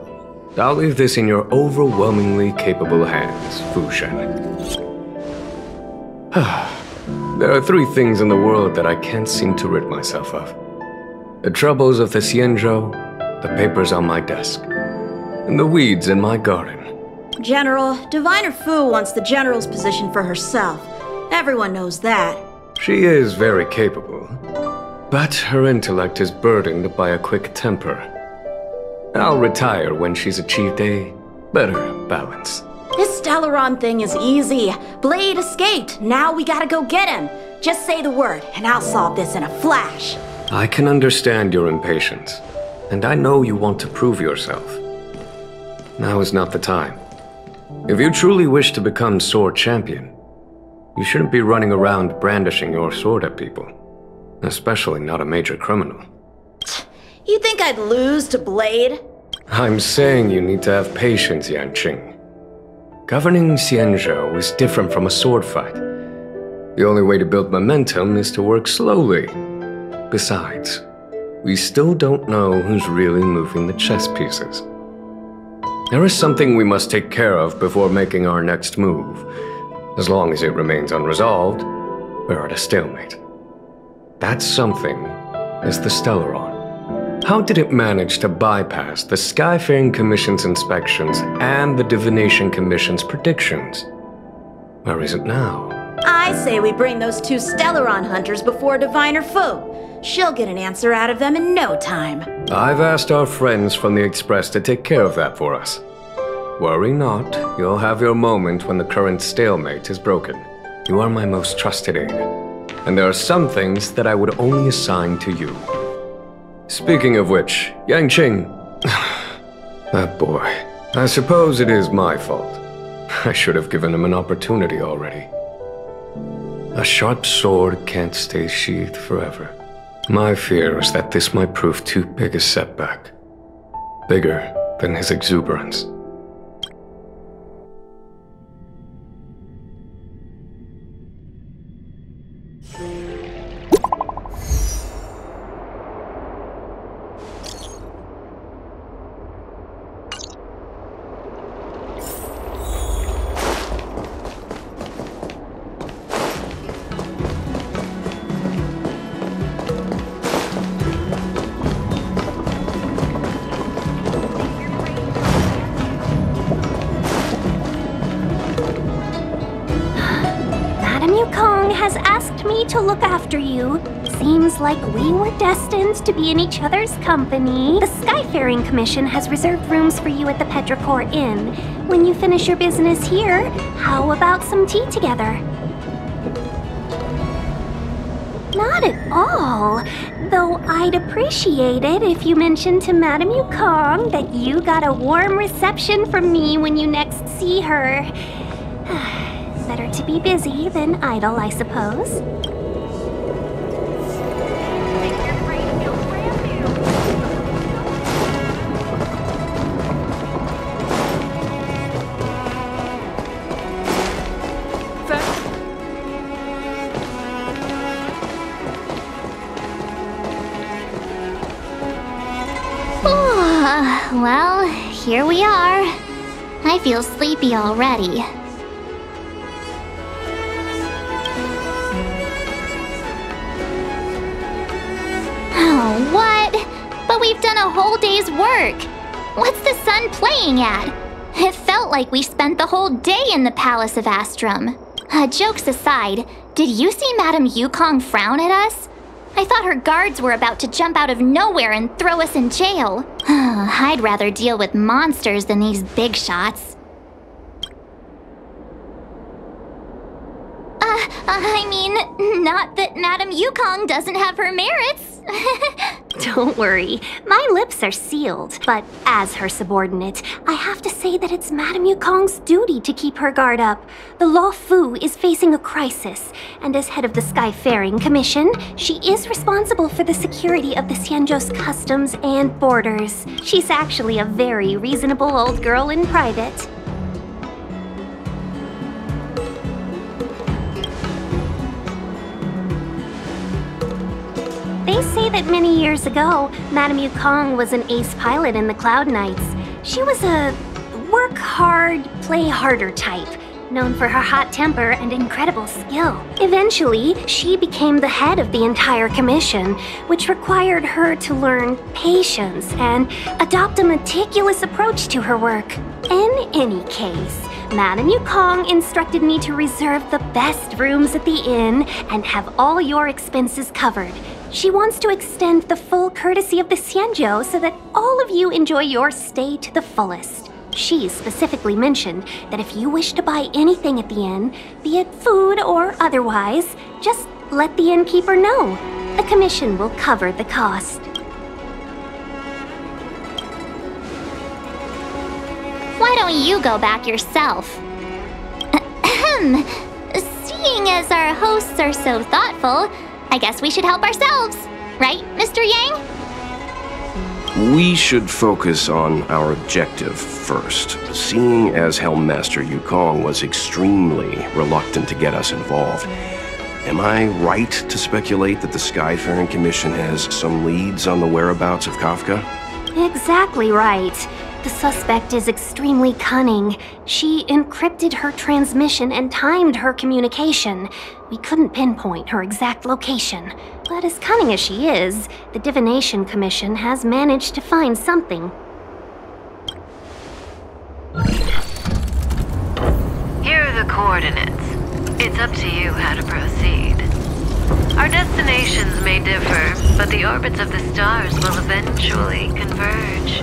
I'll leave this in your overwhelmingly capable hands, Fu Shen. There are 3 things in the world that I can't seem to rid myself of. The troubles of the Xianzhou, the papers on my desk, and the weeds in my garden. General, Diviner Fu wants the General's position for herself. Everyone knows that. She is very capable, but her intellect is burdened by a quick temper. I'll retire when she's achieved a better balance. This Stellaron thing is easy. Blade escaped. Now we gotta go get him. Just say the word, and I'll solve this in a flash. I can understand your impatience, and I know you want to prove yourself. Now is not the time. If you truly wish to become sword champion, you shouldn't be running around brandishing your sword at people, especially not a major criminal. You think I'd lose to Blade? I'm saying you need to have patience, Yanqing. Governing Xianzhou is different from a sword fight. The only way to build momentum is to work slowly. Besides, we still don't know who's really moving the chess pieces. There is something we must take care of before making our next move. As long as it remains unresolved, we're at a stalemate. That something is the Stellaron. How did it manage to bypass the Skyfaring Commission's inspections and the Divination Commission's predictions? Where is it now? I say we bring those 2 Stellaron hunters before Diviner Fu. She'll get an answer out of them in no time. I've asked our friends from the Express to take care of that for us. Worry not, you'll have your moment when the current stalemate is broken. You are my most trusted aide, and there are some things that I would only assign to you. Speaking of which, Yanqing... that boy. I suppose it is my fault. I should have given him an opportunity already. A sharp sword can't stay sheathed forever. My fear is that this might prove too big a setback. Bigger than his exuberance. To look after you. Seems like we were destined to be in each other's company. The Skyfaring Commission has reserved rooms for you at the Petrichor Inn. When you finish your business here, how about some tea together? Not at all. Though I'd appreciate it if you mentioned to Madame Yukong that you got a warm reception from me when you next see her. Better to be busy than idle, I suppose. Well, here we are. I feel sleepy already. Oh, what? But we've done a whole day's work. What's the sun playing at? It felt like we spent the whole day in the Palace of Astrum. Jokes aside, did you see Madame Yukong frown at us? I thought her guards were about to jump out of nowhere and throw us in jail. I'd rather deal with monsters than these big shots. I mean, not that Madame Yukong doesn't have her merits. Don't worry, my lips are sealed. But as her subordinate, I have to say that it's Madame Yukong's duty to keep her guard up. The Law Fu is facing a crisis, and as head of the Skyfaring Commission, she is responsible for the security of the Xianzhou's customs and borders. She's actually a very reasonable old girl in private. They say that many years ago, Madame Yukong was an ace pilot in the Cloud Knights. She was a work hard, play harder type. known for her hot temper and incredible skill. Eventually, she became the head of the entire commission, which required her to learn patience and adopt a meticulous approach to her work. In any case, Madame Yukong instructed me to reserve the best rooms at the inn and have all your expenses covered. She wants to extend the full courtesy of the Xianzhou so that all of you enjoy your stay to the fullest. She specifically mentioned that if you wish to buy anything at the inn, be it food or otherwise, just let the innkeeper know. The commission will cover the cost. Why don't you go back yourself? Seeing as our hosts are so thoughtful, I guess we should help ourselves. Right, Mr. Yang? We should focus on our objective first. Seeing as Helmmaster Yukong was extremely reluctant to get us involved, am I right to speculate that the Skyfaring Commission has some leads on the whereabouts of Kafka? Exactly right. The suspect is extremely cunning. She encrypted her transmission and timed her communication. We couldn't pinpoint her exact location. But as cunning as she is, the Divination Commission has managed to find something. Here are the coordinates. It's up to you how to proceed. Our destinations may differ, but the orbits of the stars will eventually converge.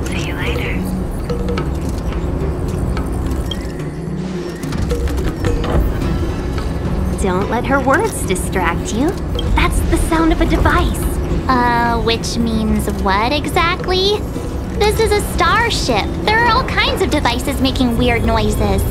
See you later. Don't let her words distract you. That's the sound of a device. Which means what exactly? This is a starship. There are all kinds of devices making weird noises.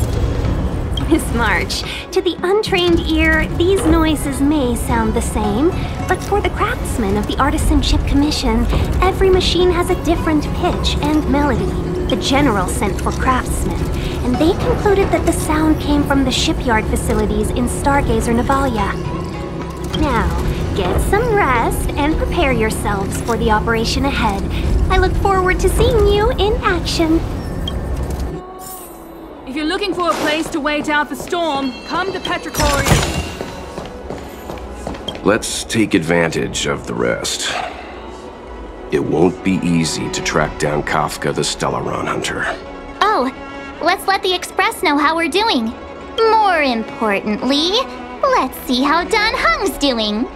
Miss March, to the untrained ear, these noises may sound the same, but for the craftsmen of the Artisanship Commission, every machine has a different pitch and melody. The General sent for craftsmen, and they concluded that the sound came from the shipyard facilities in Stargazer Navalia. Now, get some rest and prepare yourselves for the operation ahead. I look forward to seeing you in action. If you're looking for a place to wait out the storm, come to Petrichorium. Let's take advantage of the rest. It won't be easy to track down Kafka the Stellaron Hunter. Oh, let's let the Express know how we're doing. More importantly, let's see how Dan Heng's doing.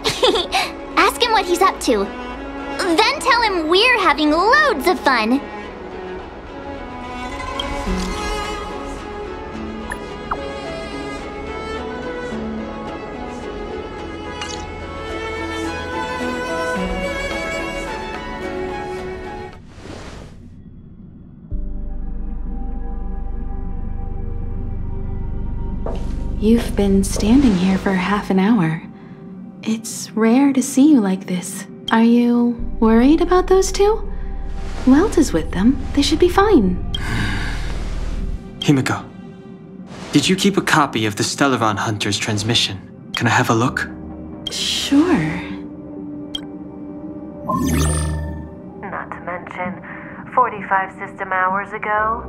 Ask him what he's up to. Then tell him we're having loads of fun. You've been standing here for half an hour. It's rare to see you like this. Are you worried about those two? Welt is with them. They should be fine. Himiko, did you keep a copy of the Stellaron Hunter's transmission? Can I have a look? Sure. Not to mention, 45 system hours ago,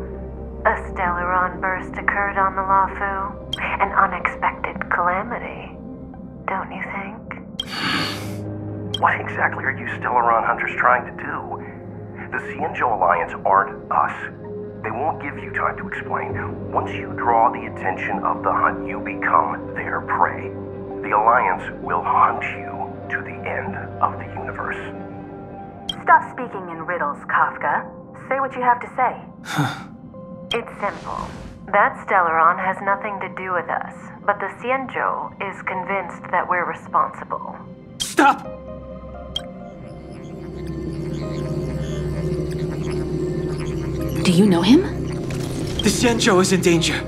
a Stellaron burst occurred on the Lafu. An unexpected calamity, don't you think? What exactly are you Stellaron Hunters trying to do? The Xianzhou Alliance aren't us. They won't give you time to explain. Once you draw the attention of the hunt, you become their prey. The Alliance will hunt you to the end of the universe. Stop speaking in riddles, Kafka. Say what you have to say. It's simple. That Stellaron has nothing to do with us, but the Xianzhou is convinced that we're responsible. Stop! Do you know him? The Xianzhou is in danger.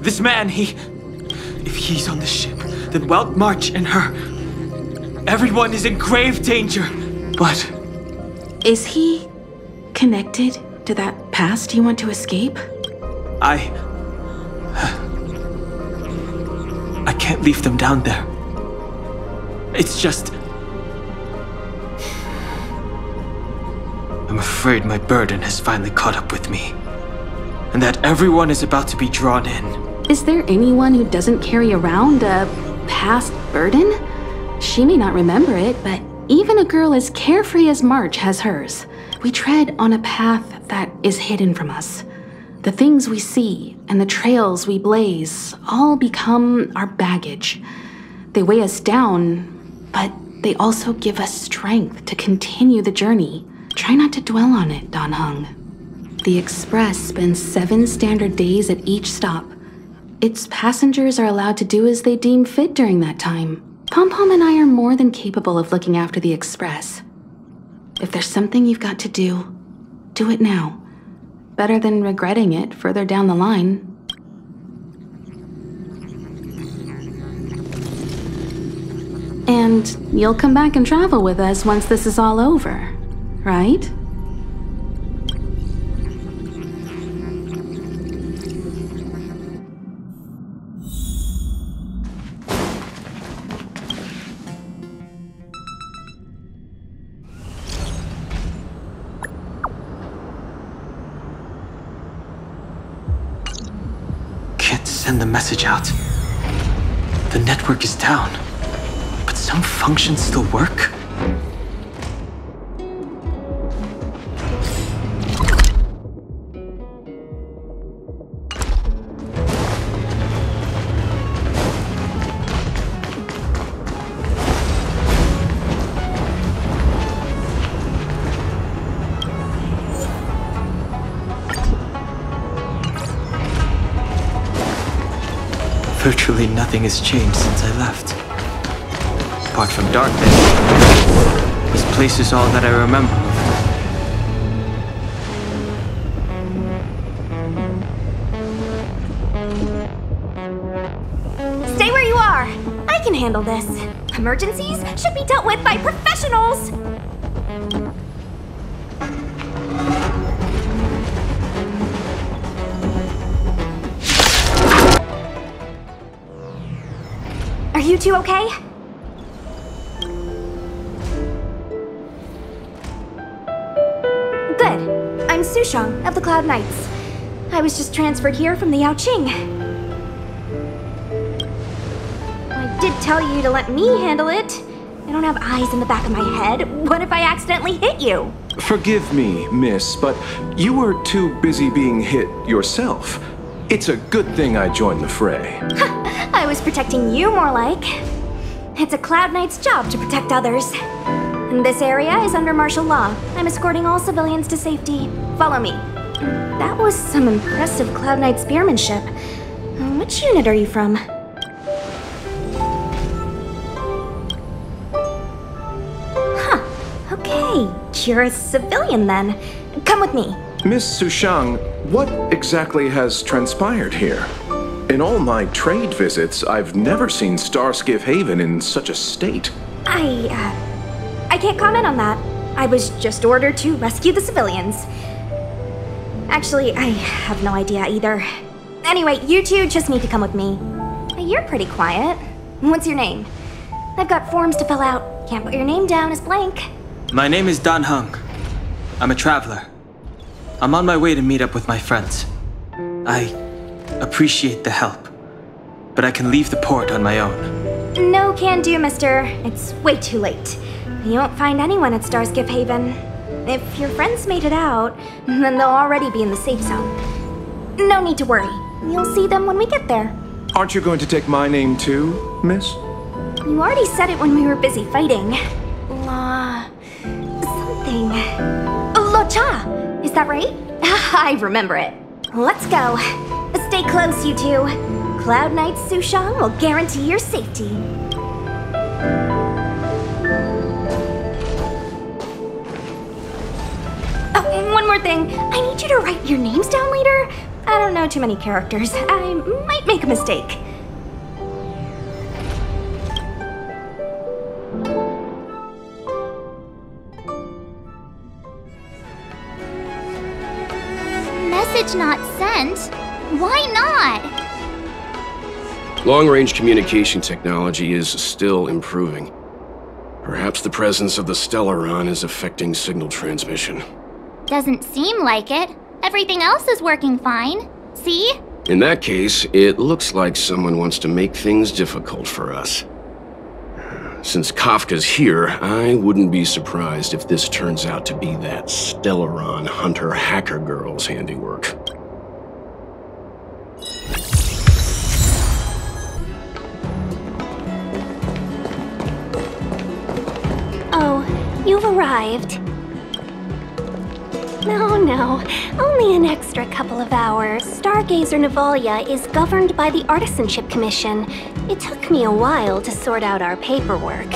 This man, if he's on the ship, then Welt, March, and her. Everyone is in grave danger. But... Is he connected to that past you want to escape? I can't leave them down there. It's just... I'm afraid my burden has finally caught up with me. And that everyone is about to be drawn in. Is there anyone who doesn't carry around a past burden? She may not remember it, but even a girl as carefree as March has hers. We tread on a path that is hidden from us. The things we see and the trails we blaze all become our baggage. They weigh us down, but they also give us strength to continue the journey. Try not to dwell on it, Dan Heng. The Express spends 7 standard days at each stop. Its passengers are allowed to do as they deem fit during that time. Pom-Pom and I are more than capable of looking after the Express. If there's something you've got to do, do it now. Better than regretting it further down the line. And you'll come back and travel with us once this is all over, right? Send the message out. The network is down, but some functions still work? Virtually nothing has changed since I left. Apart from darkness, this place is all that I remember of it. Stay where you are! I can handle this. Emergencies should be dealt with by professionals! Are you two okay? Good. I'm Sushang of the Cloud Knights. I was just transferred here from the Yaoqing. I did tell you to let me handle it. I don't have eyes in the back of my head. What if I accidentally hit you? Forgive me, miss, but you were too busy being hit yourself. It's a good thing I joined the fray. I was protecting you more like. It's a Cloud Knight's job to protect others. And this area is under martial law. I'm escorting all civilians to safety. Follow me. That was some impressive Cloud Knight spearmanship. Which unit are you from? Huh. Okay. You're a civilian then. Come with me. Miss Sushang, what exactly has transpired here? In all my trade visits, I've never seen Starskiff Haven in such a state. I can't comment on that. I was just ordered to rescue the civilians. Actually, I have no idea either. Anyway, you two just need to come with me. You're pretty quiet. What's your name? I've got forms to fill out. Can't put your name down as blank. My name is Dan Heng. I'm a traveler. I'm on my way to meet up with my friends. I appreciate the help, but I can leave the port on my own. No can do, mister. It's way too late. You won't find anyone at Starskiff Haven. If your friends made it out, then they'll already be in the safe zone. No need to worry. You'll see them when we get there. Aren't you going to take my name too, miss? You already said it when we were busy fighting. Something. Lo Cha! Is that right? I remember it. Let's go. Stay close, you two. Cloud Knight Sushang will guarantee your safety. Oh, and one more thing. I need you to write your names down later. I don't know too many characters. I might make a mistake. Message not sent? Why not? Long-range communication technology is still improving. Perhaps the presence of the Stellaron is affecting signal transmission. Doesn't seem like it. Everything else is working fine. See? In that case, it looks like someone wants to make things difficult for us. Since Kafka's here, I wouldn't be surprised if this turns out to be that Stellaron hunter hacker girl's handiwork. Oh, you've arrived. No, only an extra couple of hours. Stargazer Navalia is governed by the Artisanship Commission. It took me a while to sort out our paperwork.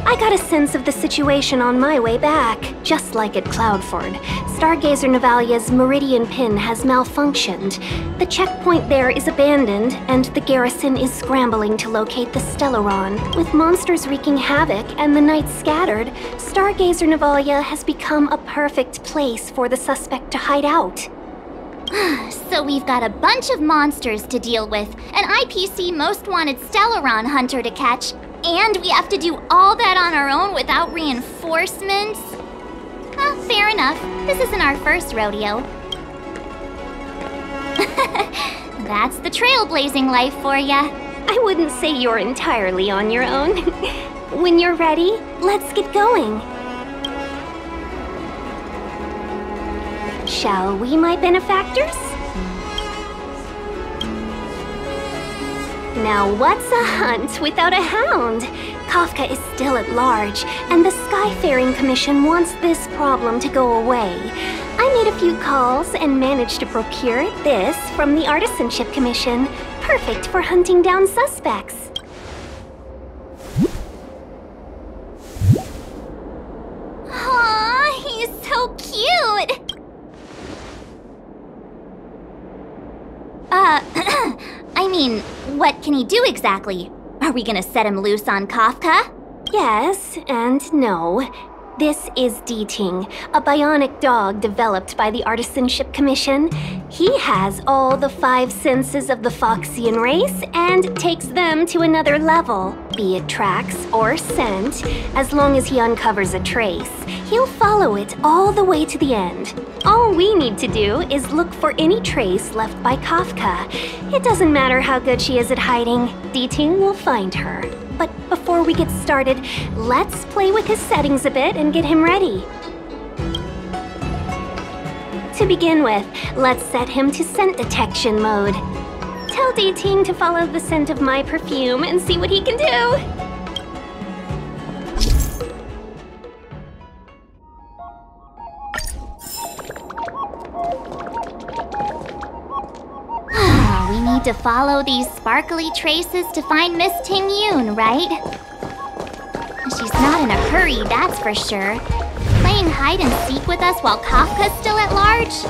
I got a sense of the situation on my way back, just like at Cloudford. Stargazer Navalia's Meridian Pin has malfunctioned. The checkpoint there is abandoned, and the garrison is scrambling to locate the Stellaron. With monsters wreaking havoc and the night scattered, Stargazer Navalia has become a perfect place for the suspect to hide out. So we've got a bunch of monsters to deal with, an IPC Most Wanted Stellaron hunter to catch, and we have to do all that on our own without reinforcements? Fair enough. This isn't our first rodeo. That's the trailblazing life for ya. I wouldn't say you're entirely on your own. When you're ready, let's get going. Shall we, my benefactors? Now what's a hunt without a hound? Kafka is still at large, and the Skyfaring Commission wants this problem to go away. I made a few calls and managed to procure this from the Artisanship Commission. Perfect for hunting down suspects. Aw, he's so cute! I mean, what can he do exactly? Are we gonna set him loose on Kafka? Yes and no. This is D-Ting, a bionic dog developed by the Artisanship Commission. He has all the 5 senses of the Foxian race and takes them to another level, be it tracks or scent. As long as he uncovers a trace, he'll follow it all the way to the end. All we need to do is look for any trace left by Kafka. It doesn't matter how good she is at hiding, D-Ting will find her. But before we get started, let's play with his settings a bit and get him ready. To begin with, let's set him to scent detection mode. Tell D-Ting to follow the scent of my perfume and see what he can do. We need to follow these sparkly traces to find Miss Ting-Yun, right? She's not in a hurry, that's for sure. Playing hide and seek with us while Kafka's still at large?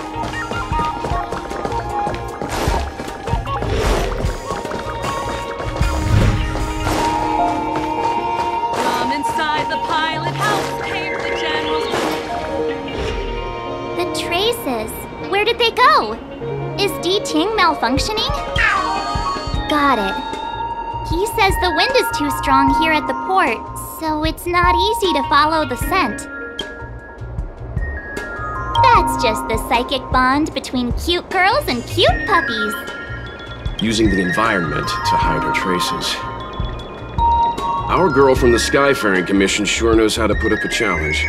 Come inside the pilot house, came the general. The traces. Where did they go? Is D-Ting malfunctioning? Got it. He says the wind is too strong here at the port, so it's not easy to follow the scent. That's just the psychic bond between cute girls and cute puppies. Using the environment to hide her traces. Our girl from the Skyfaring Commission sure knows how to put up a challenge.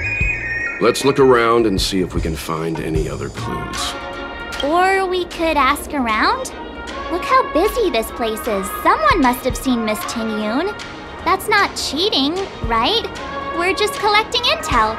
Let's look around and see if we can find any other clues. Or we could ask around? Look how busy this place is. Someone must have seen Miss Ting-Yun. That's not cheating, right? We're just collecting intel.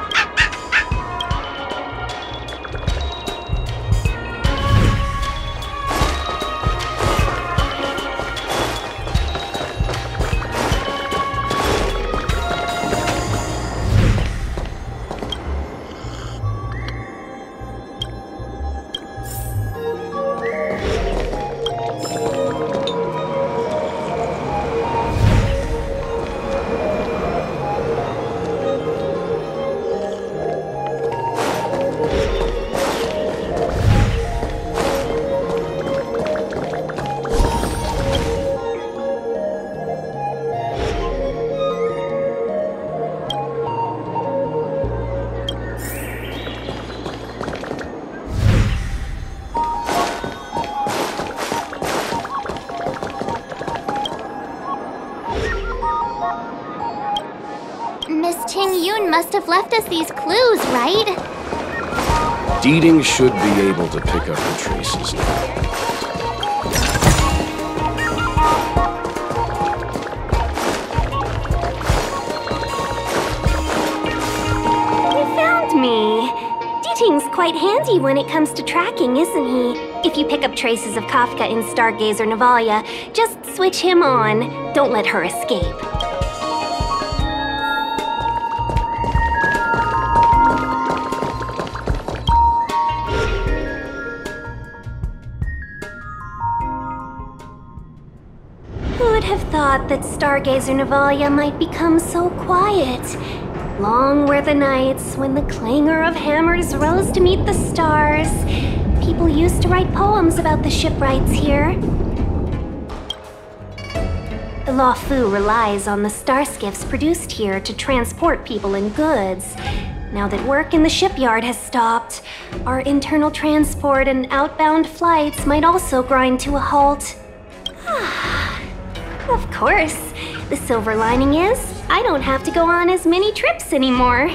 must have left us these clues, right? Deeding should be able to pick up the traces now. You found me. Deeting's quite handy when it comes to tracking, isn't he? If you pick up traces of Kafka in Stargazer Navalia, just switch him on. Don't let her escape. Who would have thought that Stargazer Navalia might become so quiet? Long were the nights when the clangor of hammers rose to meet the stars. People used to write poems about the shipwrights here. The Lawfu relies on the star skiffs produced here to transport people and goods. Now that work in the shipyard has stopped, our internal transport and outbound flights might also grind to a halt. Of course. The silver lining is, I don't have to go on as many trips anymore.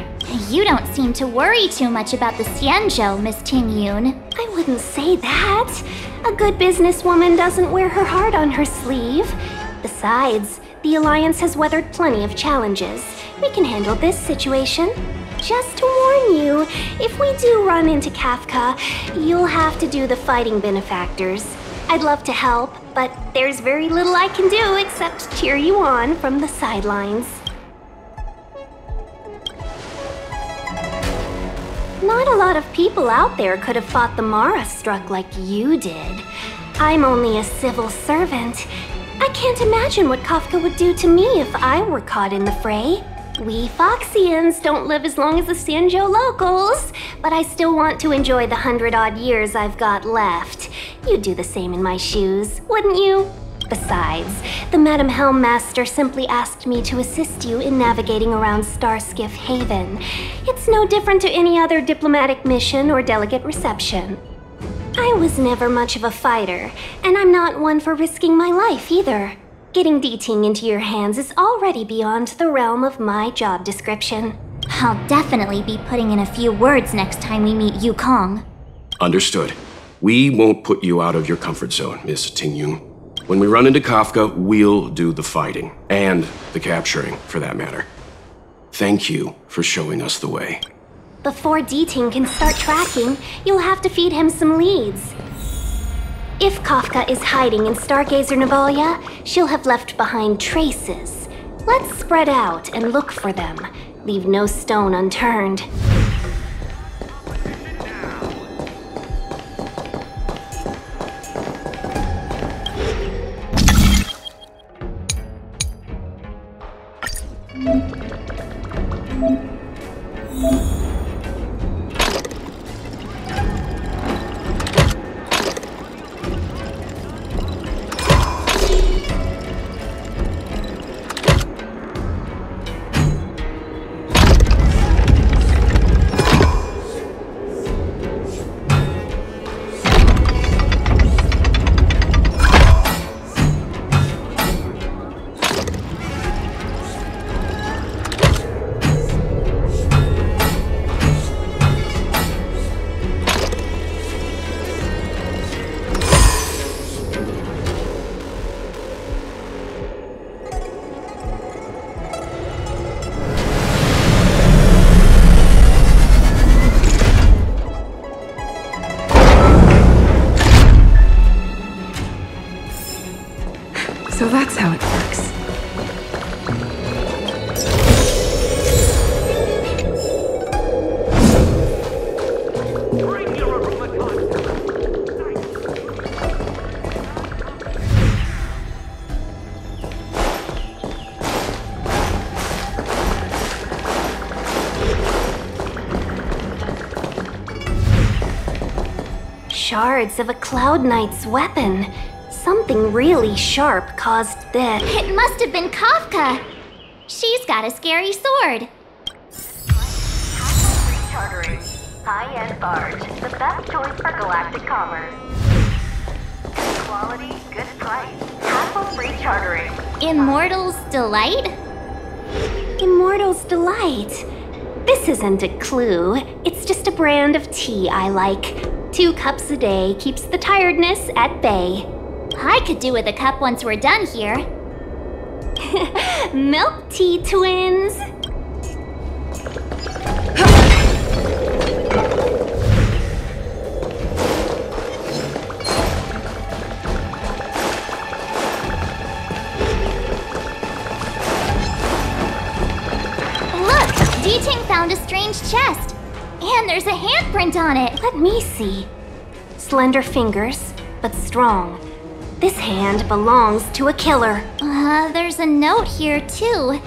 You don't seem to worry too much about the Xianzhou, Miss Tingyun. I wouldn't say that. A good businesswoman doesn't wear her heart on her sleeve. Besides, the Alliance has weathered plenty of challenges. We can handle this situation. Just to warn you, if we do run into Kafka, you'll have to do the fighting benefactors. I'd love to help, but there's very little I can do except cheer you on from the sidelines. Not a lot of people out there could have fought the Mara struck like you did. I'm only a civil servant. I can't imagine what Kafka would do to me if I were caught in the fray. We Foxians don't live as long as the Xianzhou locals, but I still want to enjoy the 100-odd years I've got left. You'd do the same in my shoes, wouldn't you? Besides, the Madam Helmmaster simply asked me to assist you in navigating around Starskiff Haven. It's no different to any other diplomatic mission or delegate reception. I was never much of a fighter, and I'm not one for risking my life either. Getting Deeting into your hands is already beyond the realm of my job description. I'll definitely be putting in a few words next time we meet Yukong. Understood. We won't put you out of your comfort zone, Miss Tingyun. When we run into Kafka, we'll do the fighting. And the capturing, for that matter. Thank you for showing us the way. Before Deeting can start tracking, you'll have to feed him some leads. If Kafka is hiding in Stargazer Navalia, she'll have left behind traces. Let's spread out and look for them. Leave no stone unturned. So that's how it works. Shards of a Cloud Knight's weapon. Something really sharp caused this. It must have been Kafka. She's got a scary sword. Chartering. High-end barge. The best choice for galactic commerce. Good quality, good price. Hassle-free chartering. Immortal's Delight? Immortal's Delight. This isn't a clue. It's just a brand of tea I like. 2 cups a day keeps the tiredness at bay. I could do with a cup once we're done here. Milk tea twins. D-Ting found a strange chest. And there's a handprint on it. Let me see. Slender fingers, but strong. This hand belongs to a killer. There's a note here too.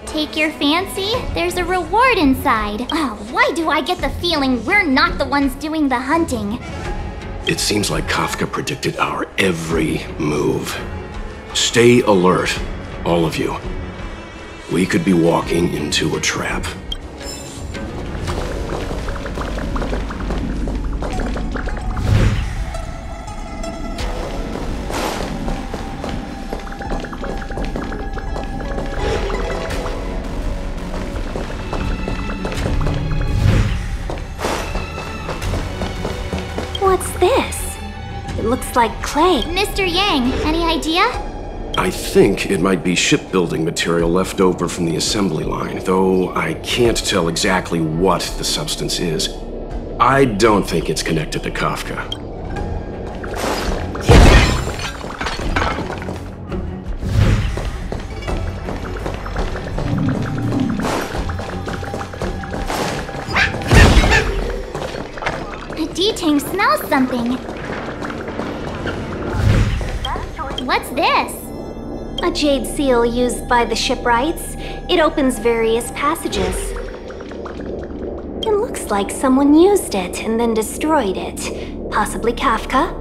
Take your fancy, there's a reward inside. Why do I get the feeling we're not the ones doing the hunting? It seems like Kafka predicted our every move. Stay alert, all of you. We could be walking into a trap. What's this? It looks like clay. Mr. Yang, any idea? I think it might be shipbuilding material left over from the assembly line, though I can't tell exactly what the substance is. I don't think it's connected to Kafka. D-Ting smells something. What's this? A jade seal used by the shipwrights. It opens various passages. It looks like someone used it and then destroyed it. Possibly Kafka.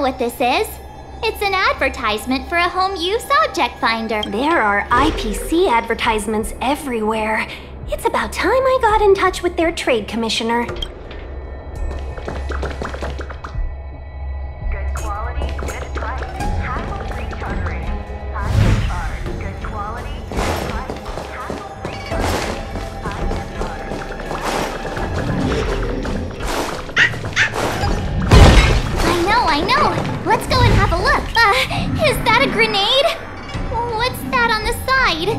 What this is. It's an advertisement for a home use object finder. There are IPC advertisements everywhere. It's about time I got in touch with their trade commissioner. Good quality, good price. Hassle-free chartering. ISR. Good quality, good price. Hassle-free chartering. I know. Let's go and have a look. Is that a grenade? What's that on the side?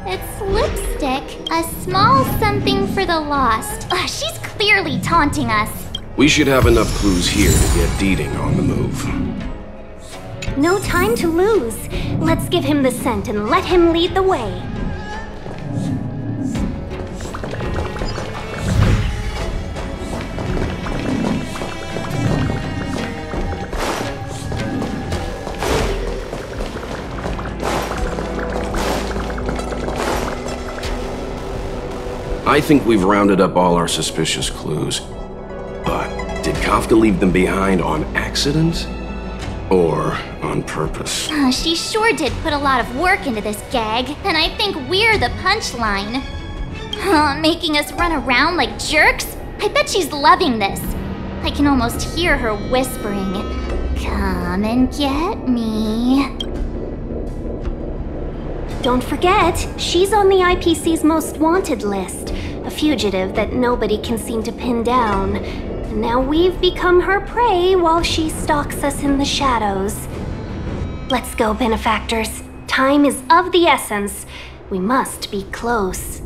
It's lipstick. A small something for the lost. She's clearly taunting us. We should have enough clues here to get D-Ting on the move. No time to lose. Let's give him the scent and let him lead the way. I think we've rounded up all our suspicious clues. But did Kafka leave them behind on accident? Or on purpose? She sure did put a lot of work into this gag, and I think we're the punchline. Making us run around like jerks? I bet she's loving this. I can almost hear her whispering, "Come and get me." Don't forget, she's on the IPC's most wanted list. A fugitive that nobody can seem to pin down. And now we've become her prey while she stalks us in the shadows. Let's go, benefactors. Time is of the essence. We must be close.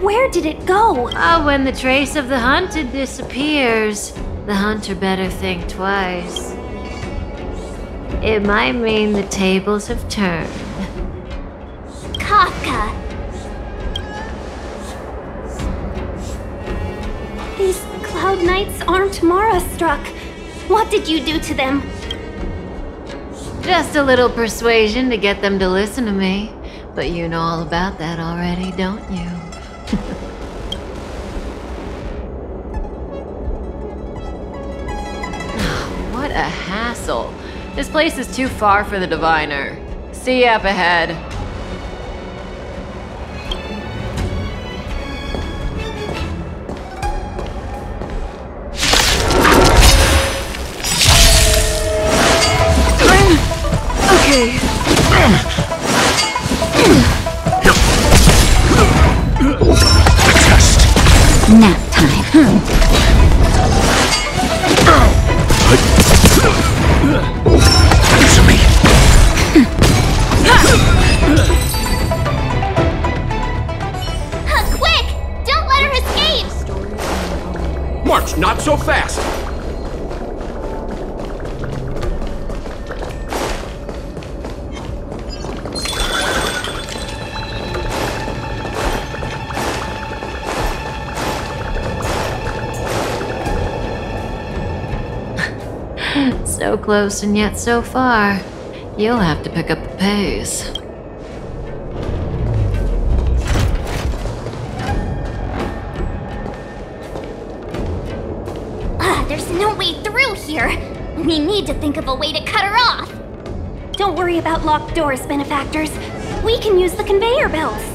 Where did it go? When the trace of the hunted disappears, the hunter better think twice. It might mean the tables have turned. Kafka. These Cloud Knights aren't Mara-struck. What did you do to them? Just a little persuasion to get them to listen to me. But you know all about that already, don't you? What a hassle. This place is too far for the diviner. See you up ahead. Okay. Nap time. Answer me. Quick! Don't let her escape! March, not so fast. So close and yet so far. You'll have to pick up the pace. There's no way through here. We need to think of a way to cut her off. Don't worry about locked doors, benefactors. We can use the conveyor belts.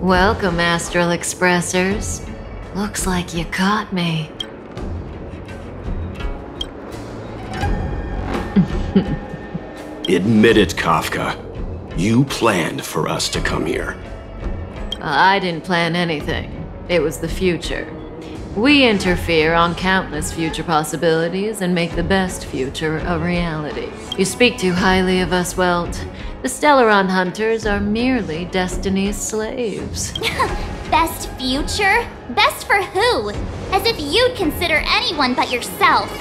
Welcome, Astral Expressors. Looks like you caught me. Admit it, Kafka. You planned for us to come here. I didn't plan anything. It was the future. We interfere on countless future possibilities and make the best future a reality. You speak too highly of us, Welt. The Stellaron Hunters are merely Destiny's slaves. Best future? Best for who? As if you'd consider anyone but yourself.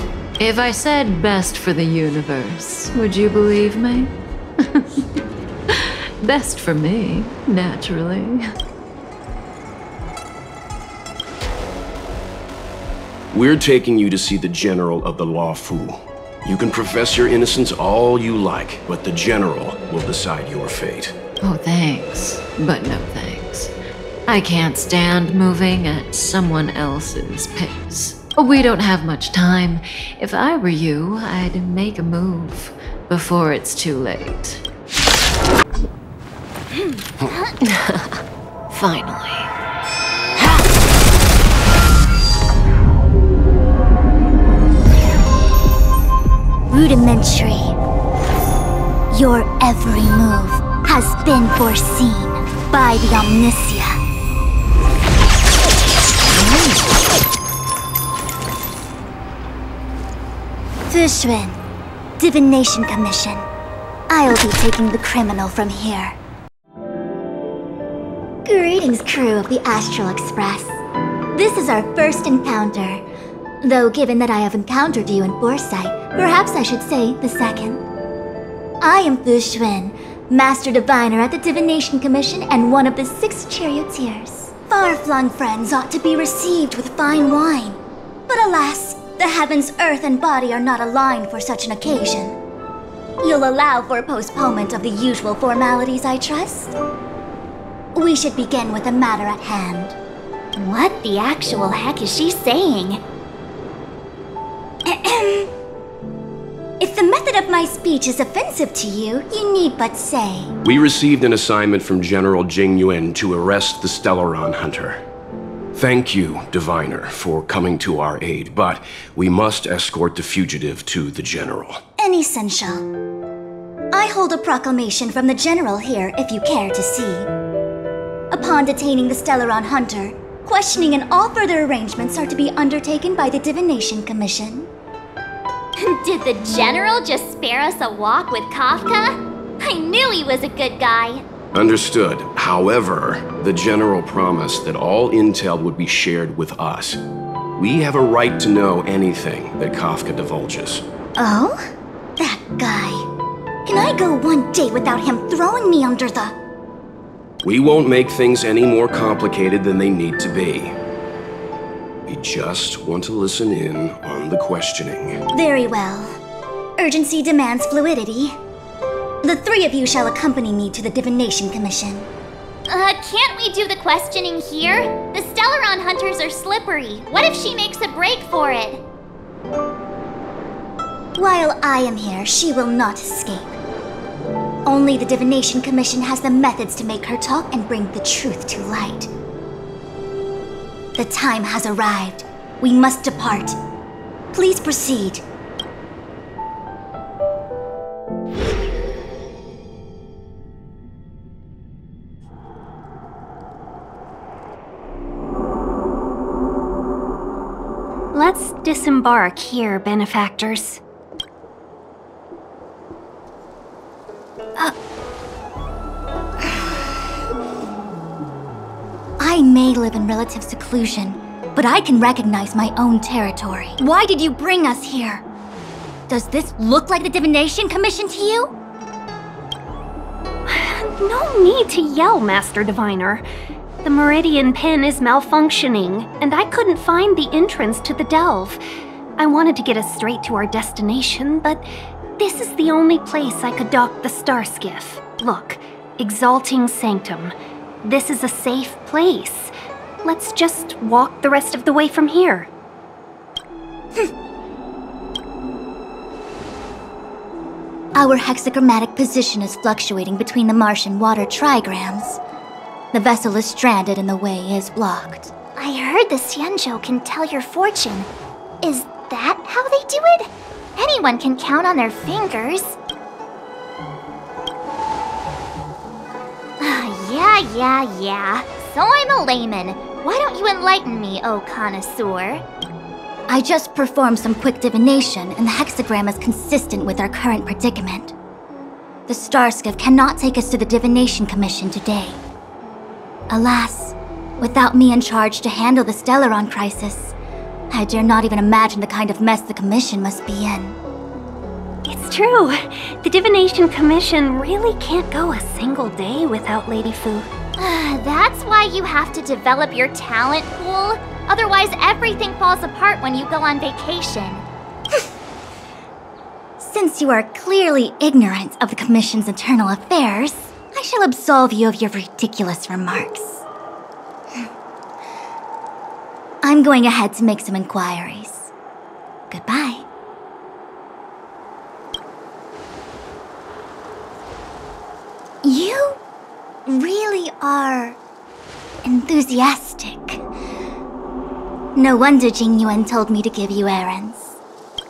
If I said best for the universe, would you believe me? Best for me, naturally. We're taking you to see the General of the Law Fu. You can profess your innocence all you like, but the General will decide your fate. Oh, thanks, but no thanks. I can't stand moving at someone else's pace. We don't have much time. If I were you, I'd make a move before it's too late. Finally. Rudimentary. Your every move has been foreseen by the Omniscia. Fushun, Divination Commission. I'll be taking the criminal from here. Greetings, crew of the Astral Express. This is our first encounter. Though given that I have encountered you in Foresight, perhaps I should say the second. I am Fushun, Master Diviner at the Divination Commission and one of the 6 charioteers. Far-flung friends ought to be received with fine wine. But alas, the heavens, earth, and body are not aligned for such an occasion. You'll allow for postponement of the usual formalities, I trust? We should begin with the matter at hand. What the actual heck is she saying? If the method of my speech is offensive to you, you need but say. We received an assignment from General Jing Yuan to arrest the Stellaron Hunter. Thank you, Diviner, for coming to our aid, but we must escort the fugitive to the General. An essential. I hold a proclamation from the General here, if you care to see. Upon detaining the Stellaron Hunter, questioning and all further arrangements are to be undertaken by the Divination Commission. Did the General just spare us a walk with Kafka? I knew he was a good guy. Understood. However, the General promised that all intel would be shared with us. We have a right to know anything that Kafka divulges. Oh? That guy. Can I go one day without him throwing me under the... We won't make things any more complicated than they need to be. We just want to listen in on the questioning. Very well. Urgency demands fluidity. The 3 of you shall accompany me to the Divination Commission. Can't we do the questioning here? The Stellaron Hunters are slippery. What if she makes a break for it? While I am here, she will not escape. Only the Divination Commission has the methods to make her talk and bring the truth to light. The time has arrived. We must depart. Please proceed. Let's disembark here, benefactors. I may live in relative seclusion, but I can recognize my own territory. Why did you bring us here? Does this look like the Divination Commission to you? No need to yell, Master Diviner. The Meridian Pin is malfunctioning, and I couldn't find the entrance to the delve. I wanted to get us straight to our destination, but this is the only place I could dock the star skiff. Look, Exalting Sanctum. This is a safe place. Let's just walk the rest of the way from here. Our hexagrammatic position is fluctuating between the Martian water trigrams. The vessel is stranded and the way is blocked. I heard the Xianzhou can tell your fortune. Is that how they do it? Anyone can count on their fingers. Yeah. So I'm a layman. Why don't you enlighten me, oh connoisseur? I just performed some quick divination, and the hexagram is consistent with our current predicament. The Starskiff cannot take us to the Divination Commission today. Alas, without me in charge to handle the Stellaron crisis, I dare not even imagine the kind of mess the Commission must be in. It's true. The Divination Commission really can't go a single day without Lady Fu. That's why you have to develop your talent pool. Otherwise, everything falls apart when you go on vacation. Since you are clearly ignorant of the Commission's internal affairs, I shall absolve you of your ridiculous remarks. I'm going ahead to make some inquiries. Goodbye. You really are enthusiastic. No wonder Jing Yuan told me to give you errands.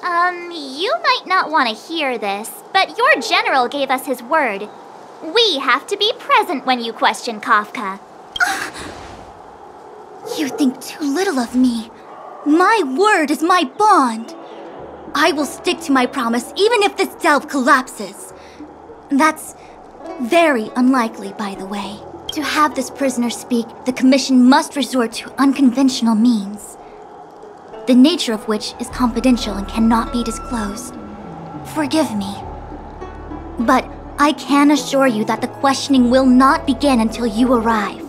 You might not want to hear this, but your general gave us his word. We have to be present when you question Kafka. You think too little of me. My word is my bond. I will stick to my promise even if this delve collapses. That's very unlikely, by the way. To have this prisoner speak, the Commission must resort to unconventional means, the nature of which is confidential and cannot be disclosed. Forgive me. But I can assure you that the questioning will not begin until you arrive,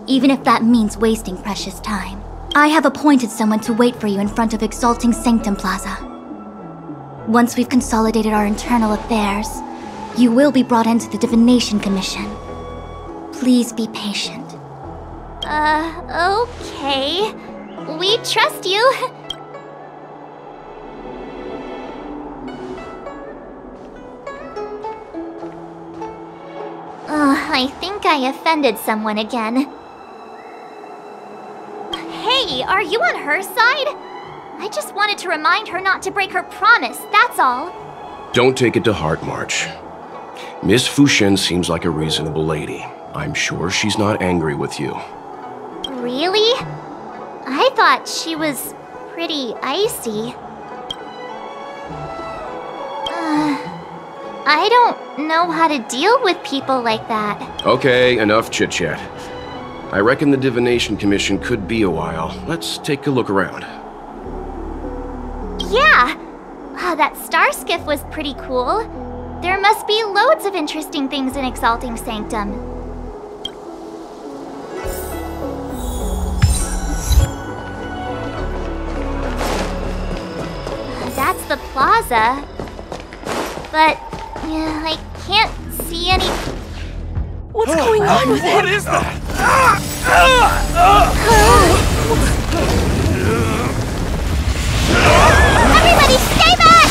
even if that means wasting precious time. I have appointed someone to wait for you in front of Exalting Sanctum Plaza. Once we've consolidated our internal affairs, you will be brought into the Divination Commission. Please be patient. Okay. We trust you. I think I offended someone again. Hey, are you on her side? I just wanted to remind her not to break her promise, that's all. Don't take it to heart, March. Miss Fushen seems like a reasonable lady. I'm sure she's not angry with you. Really? I thought she was pretty icy. I don't know how to deal with people like that. Okay, enough chit-chat. I reckon the Divination Commission could be a while. Let's take a look around. Yeah! That star skiff was pretty cool. There must be loads of interesting things in Exalting Sanctum. That's the plaza. But I can't see any... What's going on with him? What is that? Everybody stay back!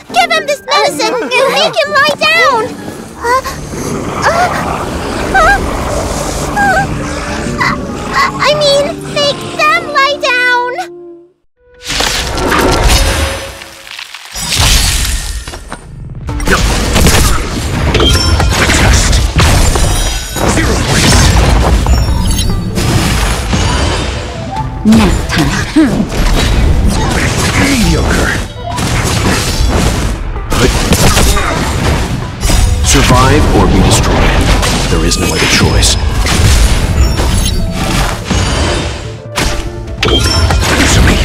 Give him this medicine and make him lie down! I mean, make them lie down! Nap time. Mediocre. Survive or be destroyed. There is no other choice. Answer me.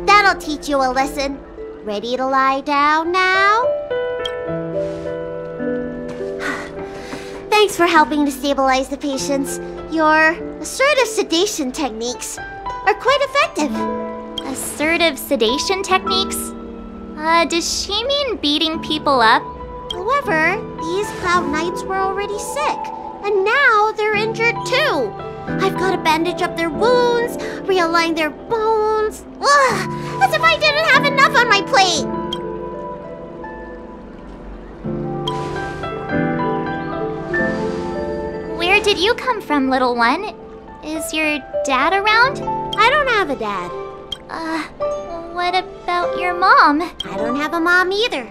That'll teach you a lesson. Ready to lie down now? Thanks for helping to stabilize the patients. Your assertive sedation techniques are quite effective. Assertive sedation techniques? Does she mean beating people up? However, these Cloud Knights were already sick, and now they're injured too. I've got to bandage up their wounds, realign their bones. Ugh, as if I didn't have enough on my plate. Where did you come from, little one? Is your dad around? I don't have a dad. What about your mom? I don't have a mom either.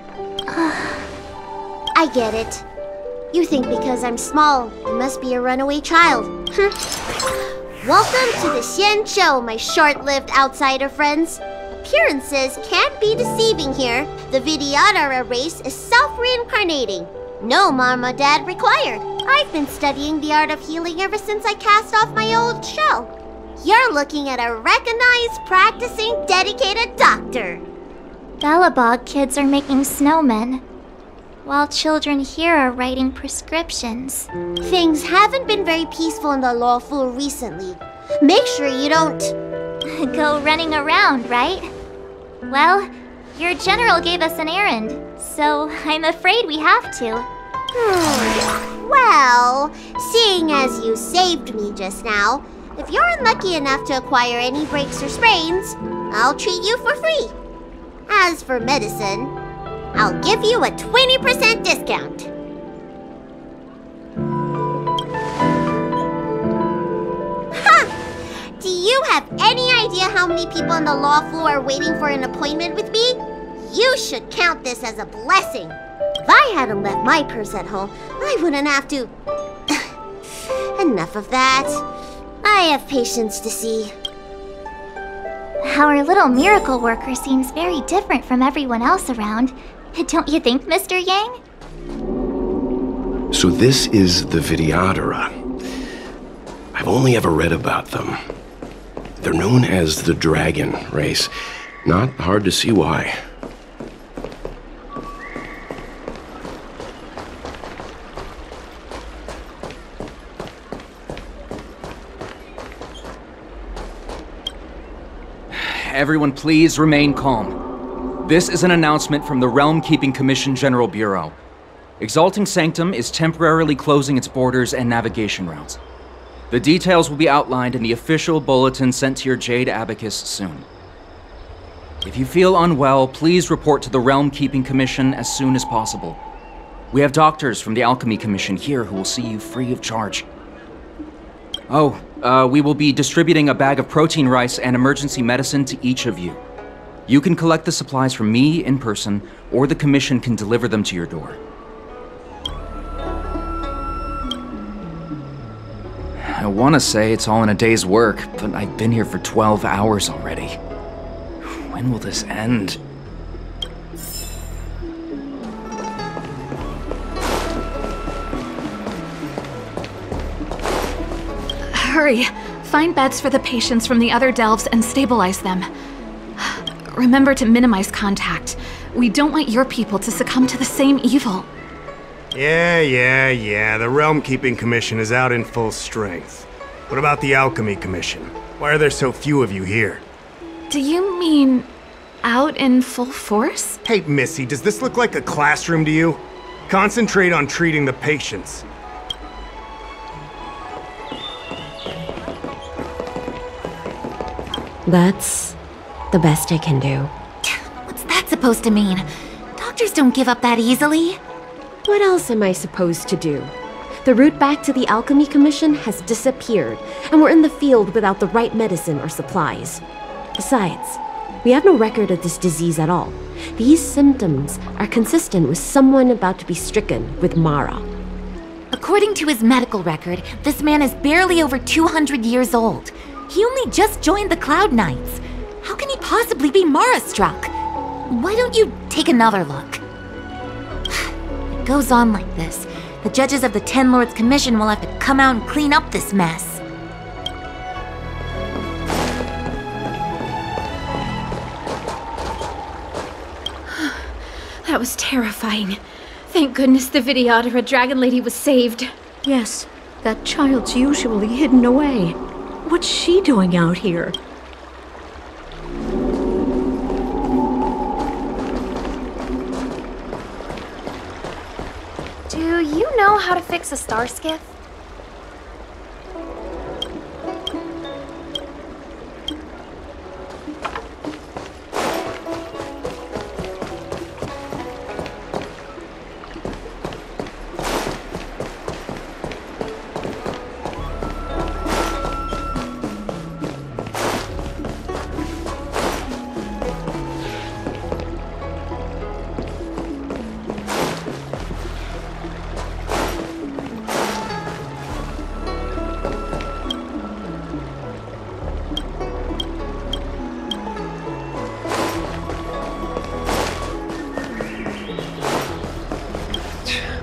I get it. You think because I'm small, I must be a runaway child. Welcome to the Xianzhou, my short-lived outsider friends. Appearances can't be deceiving here. The Vidyadhara race is self-reincarnating. No mom or dad required. I've been studying the art of healing ever since I cast off my old shell. You're looking at a recognized, practicing, dedicated doctor. Bellabog kids are making snowmen, while children here are writing prescriptions. Things haven't been very peaceful in the Lawfu recently. Make sure you don't... go running around, right? Well, your general gave us an errand, so I'm afraid we have to. Well, seeing as you saved me just now, if you're unlucky enough to acquire any breaks or sprains, I'll treat you for free. As for medicine, I'll give you a 20% discount. Do you have any idea how many people on the law floor are waiting for an appointment with me? You should count this as a blessing. If I hadn't left my purse at home, I wouldn't have to... Enough of that. I have patience to see. Our little miracle worker seems very different from everyone else around. Don't you think, Mr. Yang? So this is the Vidyadhara. I've only ever read about them. They're known as the dragon race. Not hard to see why. Everyone please remain calm. This is an announcement from the Realm Keeping Commission General Bureau. Exalting Sanctum is temporarily closing its borders and navigation routes. The details will be outlined in the official bulletin sent to your Jade Abacus soon. If you feel unwell, please report to the Realm Keeping Commission as soon as possible. We have doctors from the Alchemy Commission here who will see you free of charge. Oh, we will be distributing a bag of protein rice and emergency medicine to each of you. You can collect the supplies from me in person, or the Commission can deliver them to your door. I want to say it's all in a day's work, but I've been here for 12 hours already. When will this end? Hurry! Find beds for the patients from the other delves and stabilize them. Remember to minimize contact. We don't want your people to succumb to the same evil. Yeah. The Realm Keeping Commission is out in full strength. What about the Alchemy Commission? Why are there so few of you here? Do you mean out in full force? Hey, Missy, does this look like a classroom to you? Concentrate on treating the patients. That's the best I can do. What's that supposed to mean? Doctors don't give up that easily. What else am I supposed to do? The route back to the Alchemy Commission has disappeared, and we're in the field without the right medicine or supplies. Besides, we have no record of this disease at all. These symptoms are consistent with someone about to be stricken with Mara. According to his medical record, this man is barely over 200 years old. He only just joined the Cloud Knights. How can he possibly be Mara-struck? Why don't you take another look? It goes on like this. The judges of the Ten Lords Commission will have to come out and clean up this mess. That was terrifying. Thank goodness the Vidyadhara Dragon Lady was saved. Yes, that child's usually hidden away. What's she doing out here? Do you know how to fix a star skiff?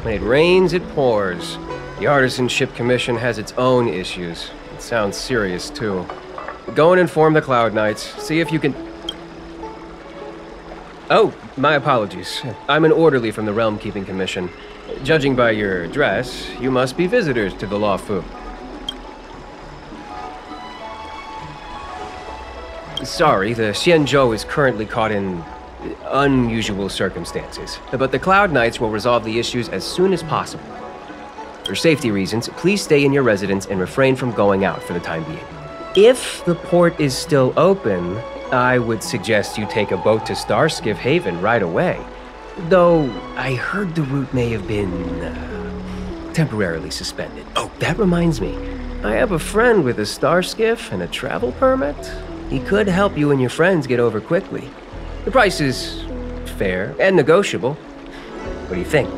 When it rains, it pours. The Artisanship Commission has its own issues. It sounds serious, too. Go and inform the Cloud Knights. See if you can... Oh, my apologies. I'm an orderly from the Realm Keeping Commission. Judging by your dress, you must be visitors to the Law Fu. Sorry, the Xianzhou is currently caught in unusual circumstances, but the Cloud Knights will resolve the issues as soon as possible. For safety reasons, please stay in your residence and refrain from going out for the time being. If the port is still open, I would suggest you take a boat to Starskiff Haven right away. Though I heard the route may have been temporarily suspended. Oh, that reminds me. I have a friend with a star skiff and a travel permit. He could help you and your friends get over quickly. The price is fair and negotiable. What do you think?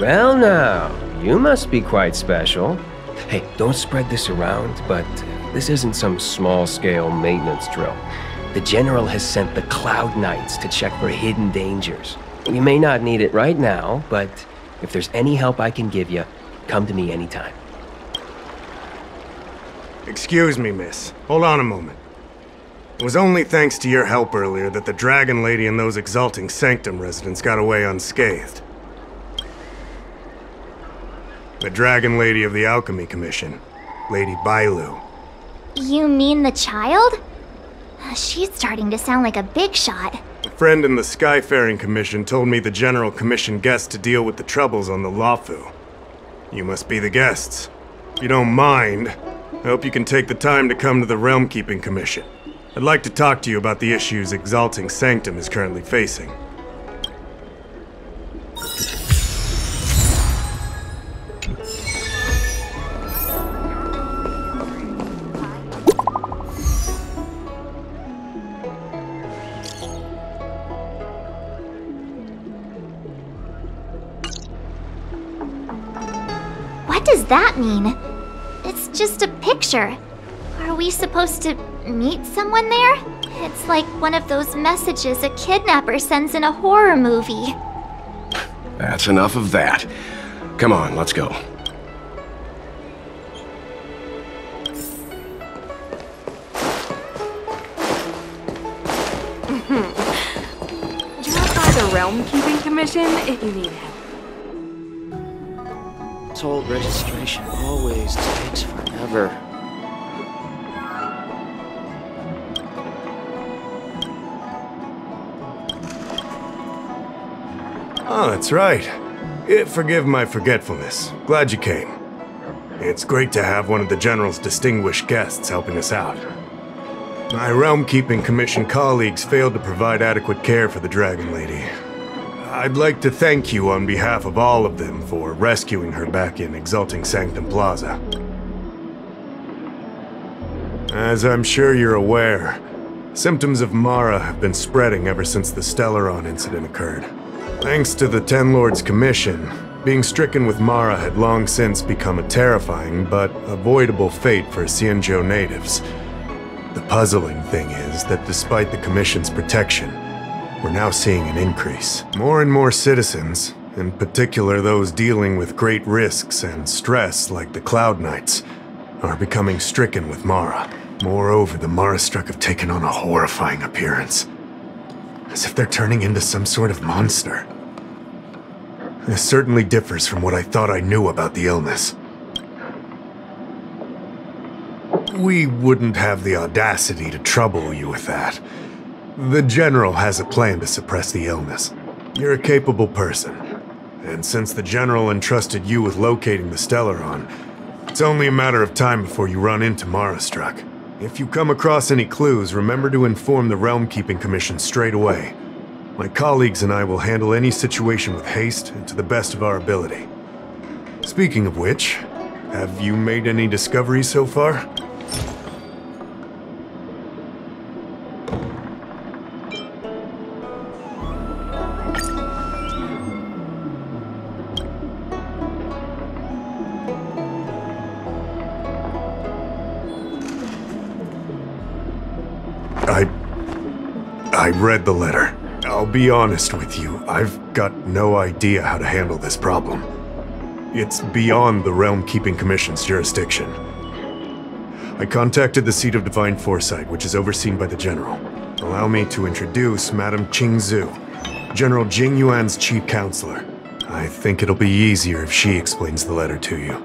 Well now, you must be quite special. Hey, don't spread this around, but this isn't some small-scale maintenance drill. The General has sent the Cloud Knights to check for hidden dangers. You may not need it right now, but if there's any help I can give you, come to me anytime. Excuse me, miss. Hold on a moment. It was only thanks to your help earlier that the Dragon Lady and those Exalting Sanctum residents got away unscathed. The Dragon Lady of the Alchemy Commission, Lady Bailu. You mean the child? She's starting to sound like a big shot. A friend in the Skyfaring Commission told me the General commissioned guests to deal with the troubles on the Lafu. You must be the guests. If you don't mind, I hope you can take the time to come to the Realm Keeping Commission. I'd like to talk to you about the issues Exalting Sanctum is currently facing. What does that mean? It's just a picture. Are we supposed to meet someone there? It's like one of those messages a kidnapper sends in a horror movie. That's enough of that. Come on, let's go. Drop by the Realm Keeping Commission if you need help. Toll registration always takes forever. Oh, that's right. Forgive my forgetfulness. Glad you came. It's great to have one of the General's distinguished guests helping us out. My Realm Keeping Commission colleagues failed to provide adequate care for the Dragon Lady. I'd like to thank you on behalf of all of them for rescuing her back in Exalting Sanctum Plaza. As I'm sure you're aware, symptoms of Mara have been spreading ever since the Stellaron incident occurred. Thanks to the Ten Lords Commission, being stricken with Mara had long since become a terrifying but avoidable fate for Xianzhou natives. The puzzling thing is that despite the Commission's protection, we're now seeing an increase. More and more citizens, in particular those dealing with great risks and stress like the Cloud Knights, are becoming stricken with Mara. Moreover, the Mara-struck have taken on a horrifying appearance. As if they're turning into some sort of monster. This certainly differs from what I thought I knew about the illness. We wouldn't have the audacity to trouble you with that. The General has a plan to suppress the illness. You're a capable person, and since the General entrusted you with locating the Stellaron, it's only a matter of time before you run into Mara-struck. If you come across any clues, remember to inform the Realm Keeping Commission straight away. My colleagues and I will handle any situation with haste and to the best of our ability. Speaking of which, have you made any discoveries so far? I read the letter. I'll be honest with you, I've got no idea how to handle this problem. It's beyond the Realm Keeping Commission's jurisdiction. I contacted the Seat of Divine Foresight, which is overseen by the General. Allow me to introduce Madame Qingzhu, General Jing Yuan's chief counselor. I think it'll be easier if she explains the letter to you.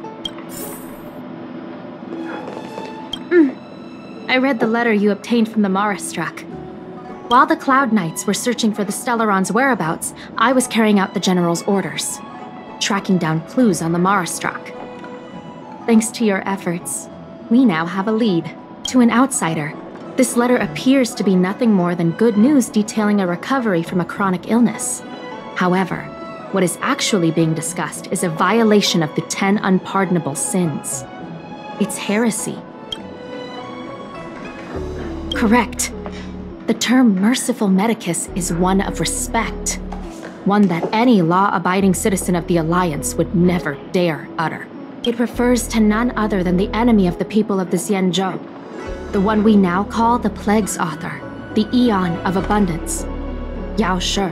I read the letter you obtained from the Mara-struck. While the Cloud Knights were searching for the Stellaron's whereabouts, I was carrying out the General's orders, tracking down clues on the Mara-struck. Thanks to your efforts, we now have a lead. To an outsider, This letter appears to be nothing more than good news detailing a recovery from a chronic illness. However, what is actually being discussed is a violation of the 10 unpardonable sins. It's heresy. Correct. The term merciful medicus is one of respect, one that any law-abiding citizen of the Alliance would never dare utter. It refers to none other than the enemy of the people of the Xianzhou, the one we now call the Plague's author, the Eon of Abundance, Yao Shi.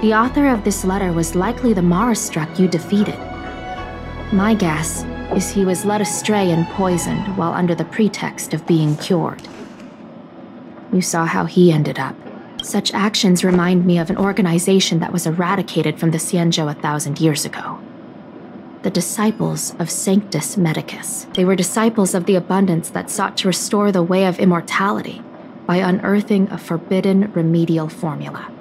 The author of this letter was likely the Marastruck you defeated. My guess is he was led astray and poisoned while under the pretext of being cured. You saw how he ended up. Such actions remind me of an organization that was eradicated from the Xianzhou 1,000 years ago. The Disciples of Sanctus Medicus. They were disciples of the Abundance that sought to restore the way of immortality by unearthing a forbidden remedial formula.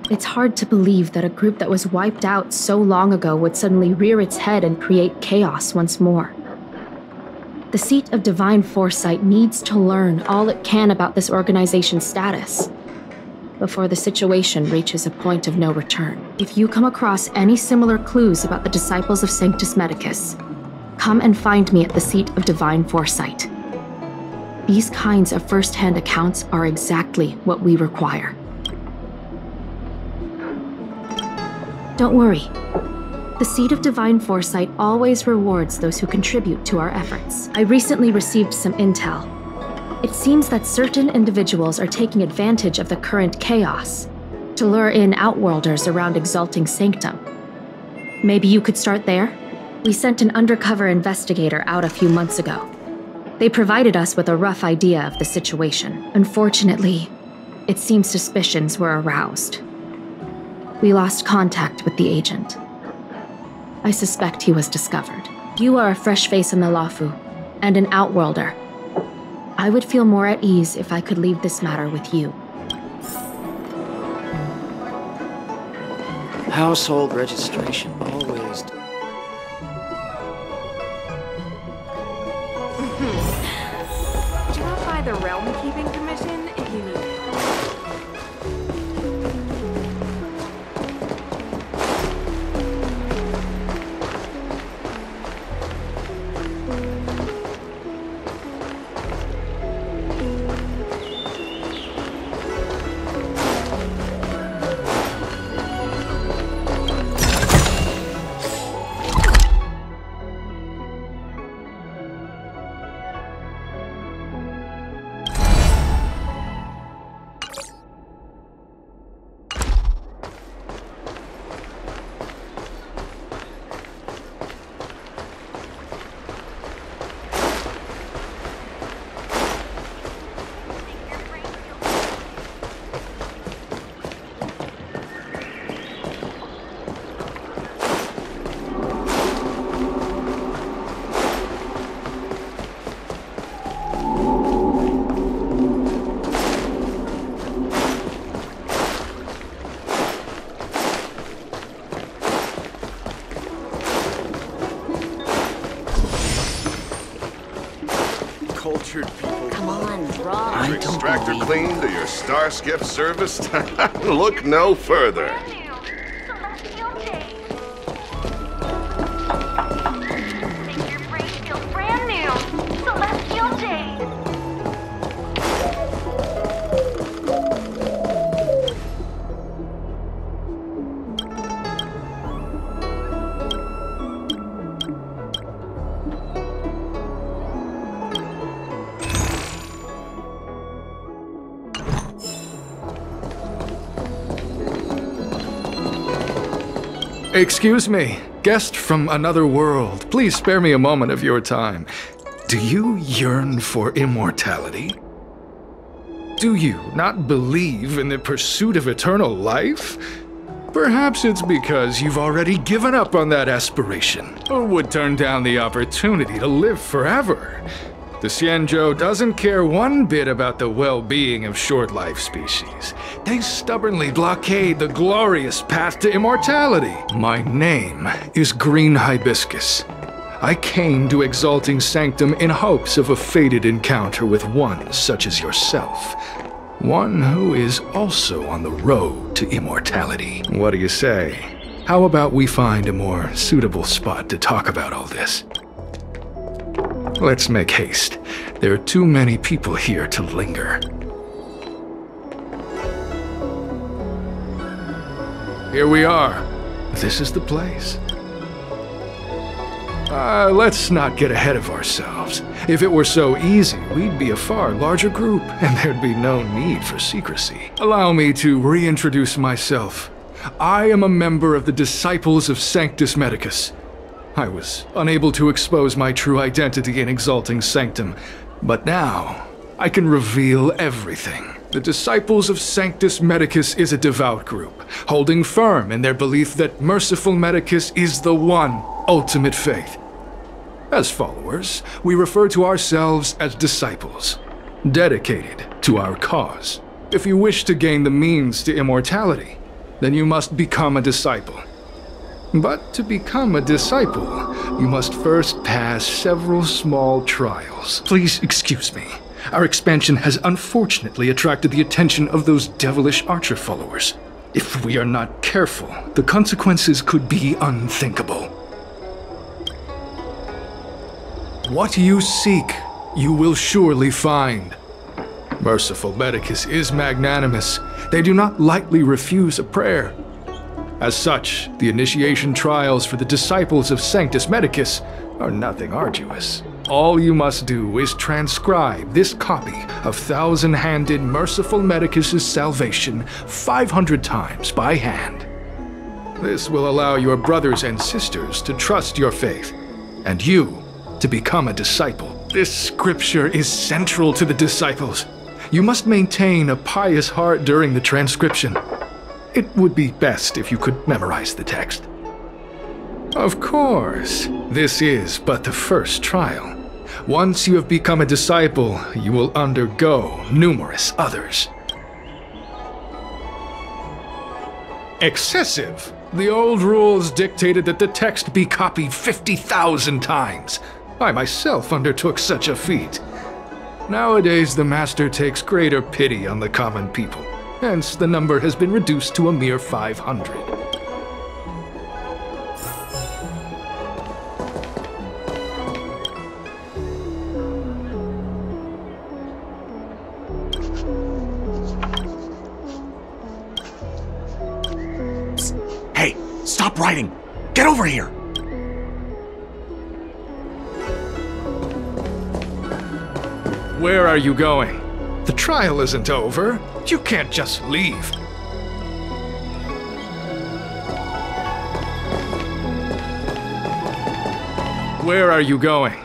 It's hard to believe that a group that was wiped out so long ago would suddenly rear its head and create chaos once more. The seat of divine foresight needs to learn all it can about this organization's status before the situation reaches a point of no return. If you come across any similar clues about the Disciples of Sanctus Medicus, come and find me at the seat of divine foresight. These kinds of first-hand accounts are exactly what we require. Don't worry. The Seat of Divine Foresight always rewards those who contribute to our efforts. I recently received some intel. It seems that certain individuals are taking advantage of the current chaos to lure in Outworlders around Exalting Sanctum. Maybe you could start there? We sent an undercover investigator out a few months ago. They provided us with a rough idea of the situation. Unfortunately, it seems suspicions were aroused. We lost contact with the agent. I suspect he was discovered. You are a fresh face in the Luofu, and an Outworlder. I would feel more at ease if I could leave this matter with you. Household registration, always. Drop by the Realm Keeping Commission if you need help. Your extractor cleaned or your star skiff serviced? Look no further. Excuse me, guest from another world. Please spare me a moment of your time. Do you yearn for immortality? Do you not believe in the pursuit of eternal life? Perhaps it's because you've already given up on that aspiration, or would turn down the opportunity to live forever. The Xianzhou doesn't care one bit about the well-being of short-life species. They stubbornly blockade the glorious path to immortality. My name is Green Hibiscus. I came to Exalting Sanctum in hopes of a fated encounter with one such as yourself. One who is also on the road to immortality. What do you say? How about we find a more suitable spot to talk about all this? Let's make haste. There are too many people here to linger. Here we are. This is the place. Let's not get ahead of ourselves. If it were so easy, we'd be a far larger group, and there'd be no need for secrecy. Allow me to reintroduce myself. I am a member of the Disciples of Sanctus Medicus. I was unable to expose my true identity in Exalting Sanctum, but now I can reveal everything. The Disciples of Sanctus Medicus is a devout group, holding firm in their belief that Merciful Medicus is the one ultimate faith. As followers, we refer to ourselves as disciples, dedicated to our cause. If you wish to gain the means to immortality, then you must become a disciple. But to become a disciple, you must first pass several small trials. Please excuse me. Our expansion has unfortunately attracted the attention of those devilish archer followers. If we are not careful, the consequences could be unthinkable. What you seek, you will surely find. Merciful Medicus is magnanimous. They do not lightly refuse a prayer. As such, the initiation trials for the Disciples of Sanctus Medicus are nothing arduous. All you must do is transcribe this copy of Thousand-Handed Merciful Medicus's Salvation 500 times by hand. This will allow your brothers and sisters to trust your faith, and you to become a disciple. This scripture is central to the disciples. You must maintain a pious heart during the transcription. It would be best if you could memorize the text. Of course, this is but the first trial. Once you have become a disciple, you will undergo numerous others. Excessive! The old rules dictated that the text be copied 50,000 times. I myself undertook such a feat. Nowadays, the Master takes greater pity on the common people. Hence, the number has been reduced to a mere 500. Psst. Hey, stop writing! Get over here! Where are you going? The trial isn't over. You can't just leave. Where are you going?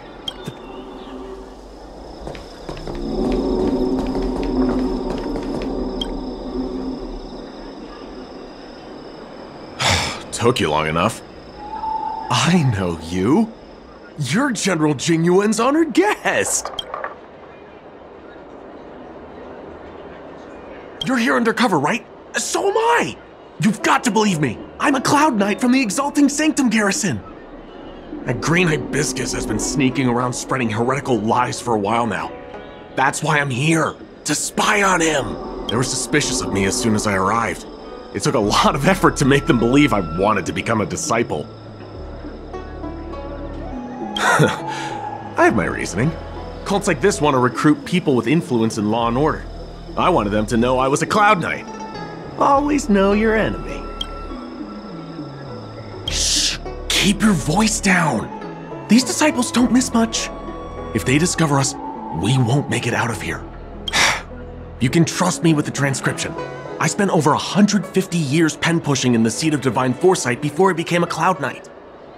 Took you long enough. I know you. You're General Jingyuan's honored guest. You're here undercover, right? So am I! You've got to believe me! I'm a Cloud Knight from the Exalting Sanctum garrison! That green hibiscus has been sneaking around spreading heretical lies for a while now. That's why I'm here, to spy on him! They were suspicious of me as soon as I arrived. It took a lot of effort to make them believe I wanted to become a disciple. I have my reasoning. Cults like this want to recruit people with influence in law and order. I wanted them to know I was a Cloud Knight. Always know your enemy. Shh! Keep your voice down! These disciples don't miss much. If they discover us, we won't make it out of here. You can trust me with the transcription. I spent over 150 years pen pushing in the Seat of Divine Foresight before I became a Cloud Knight.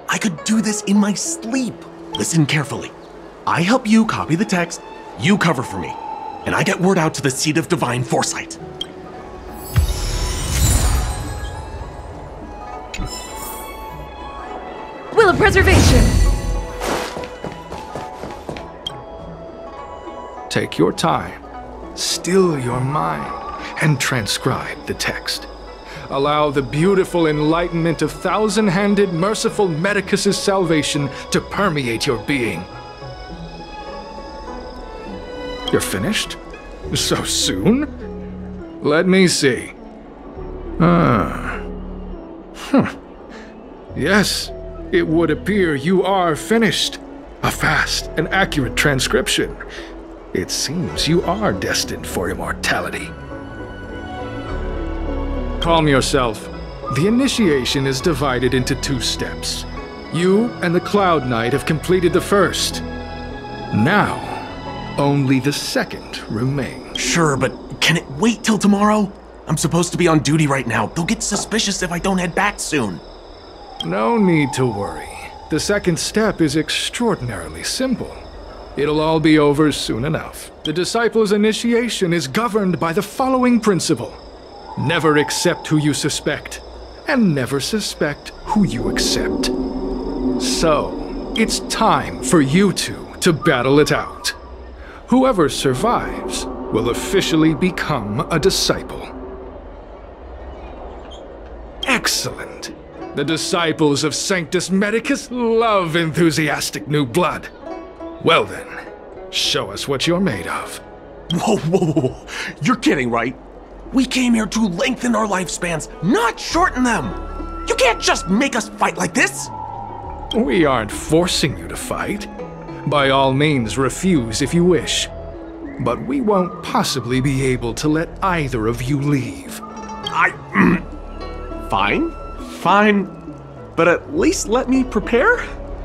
I could do this in my sleep. Listen carefully. I help you copy the text, you cover for me. And I get word out to the Seat of Divine Foresight. Will of Preservation! Take your time, still your mind, and transcribe the text. allow the beautiful enlightenment of thousand-handed, merciful Medicus's salvation to permeate your being. You're finished? So soon? Let me see. Yes, it would appear you are finished. A fast and accurate transcription. It seems you are destined for immortality. Calm yourself. The initiation is divided into 2 steps. You and the Cloud Knight have completed the first. Now, only the second remains. Sure, but can it wait till tomorrow? I'm supposed to be on duty right now. They'll get suspicious if I don't head back soon. No need to worry. The second step is extraordinarily simple. It'll all be over soon enough. The disciple's initiation is governed by the following principle. Never accept who you suspect, and never suspect who you accept. So, it's time for you two to battle it out. Whoever survives will officially become a disciple. Excellent. The disciples of Sanctus Medicus love enthusiastic new blood. Well then, show us what you're made of. Whoa. You're kidding, right? We came here to lengthen our lifespans, not shorten them. You can't just make us fight like this. We aren't forcing you to fight. By all means, refuse if you wish. But we won't possibly be able to let either of you leave. Fine. But at least let me prepare.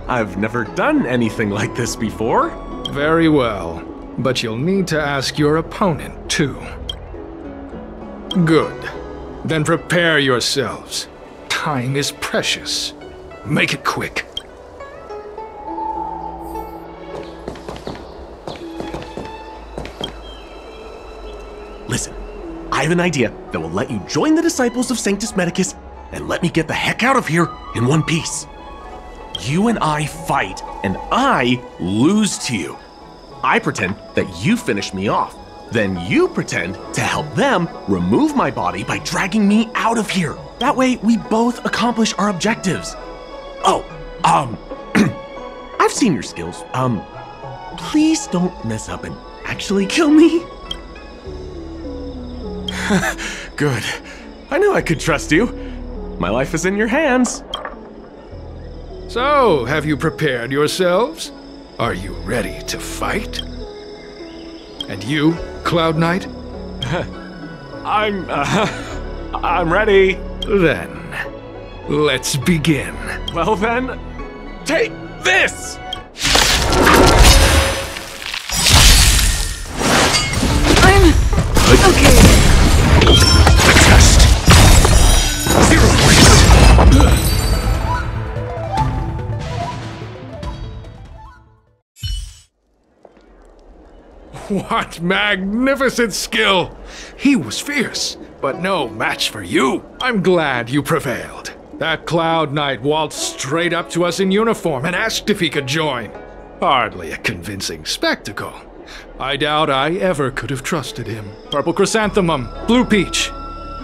I've never done anything like this before. Very well. But you'll need to ask your opponent, too. Good. Then prepare yourselves. Time is precious. Make it quick. Listen, I have an idea that will let you join the disciples of Sanctus Medicus and let me get the heck out of here in one piece. You and I fight, and I lose to you. I pretend that you finish me off. Then you pretend to help them remove my body by dragging me out of here. That way, we both accomplish our objectives. Oh, I've seen your skills. Please don't mess up and actually kill me. Good. I knew I could trust you. My life is in your hands. So, have you prepared yourselves? Are you ready to fight? And you, Cloud Knight? I'm ready. Then, let's begin. Well then, take this! I'm okay. Test. 0 points. What magnificent skill! He was fierce, but no match for you. I'm glad you prevailed. That Cloud Knight waltzed straight up to us in uniform and asked if he could join. Hardly a convincing spectacle. I doubt I ever could have trusted him. Purple chrysanthemum, blue peach.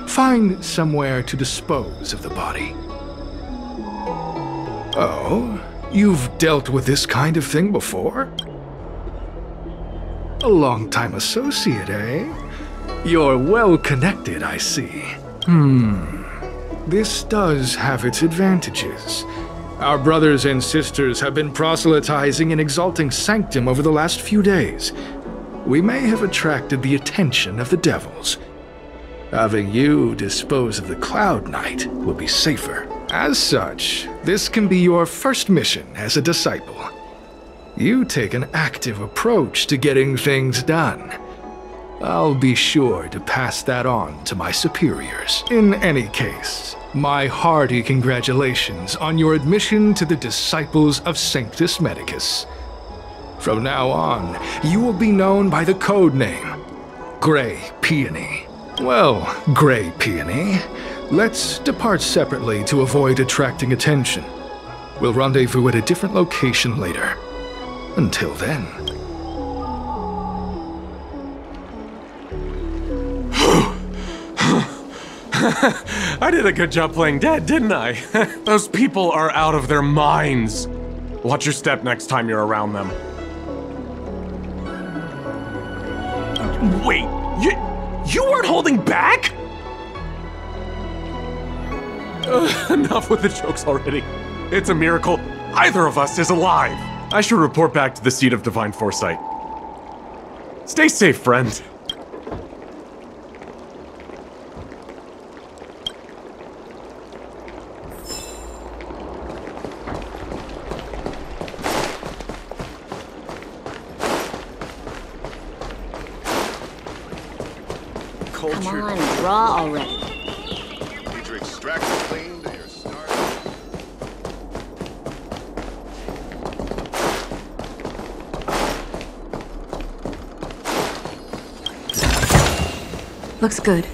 Find somewhere to dispose of the body. Oh, you've dealt with this kind of thing before? A long-time associate, eh? You're well-connected, I see. This does have its advantages. Our brothers and sisters have been proselytizing and exalting Sanctum over the last few days. We may have attracted the attention of the devils. Having you dispose of the Cloud Knight will be safer. As such, this can be your first mission as a disciple. You take an active approach to getting things done. I'll be sure to pass that on to my superiors. In any case, my hearty congratulations on your admission to the Disciples of Sanctus Medicus. From now on, you will be known by the code name, Grey Peony. Well, Grey Peony, let's depart separately to avoid attracting attention. We'll rendezvous at a different location later. Until then. I did a good job playing dead, didn't I? Those people are out of their minds. Watch your step next time you're around them. Wait, you weren't holding back? Enough with the jokes already. It's a miracle either of us is alive. I should report back to the seat of divine foresight. Stay safe, friend. Come on, draw already. Need to extract the clean to your star. Looks good.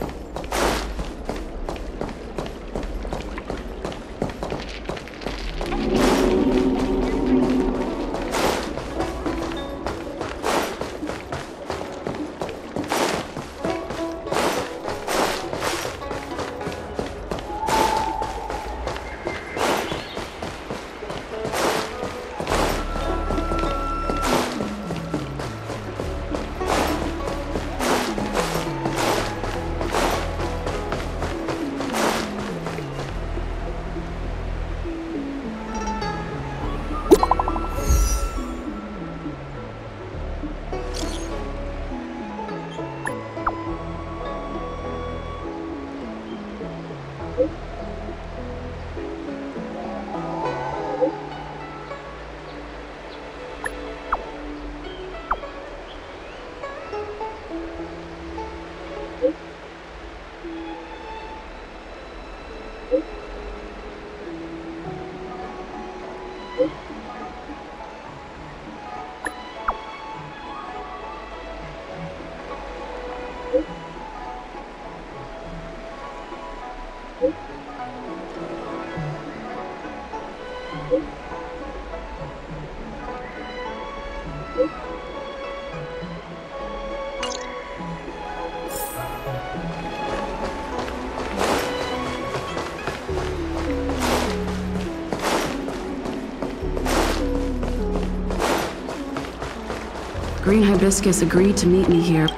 Green Hibiscus agreed to meet me here.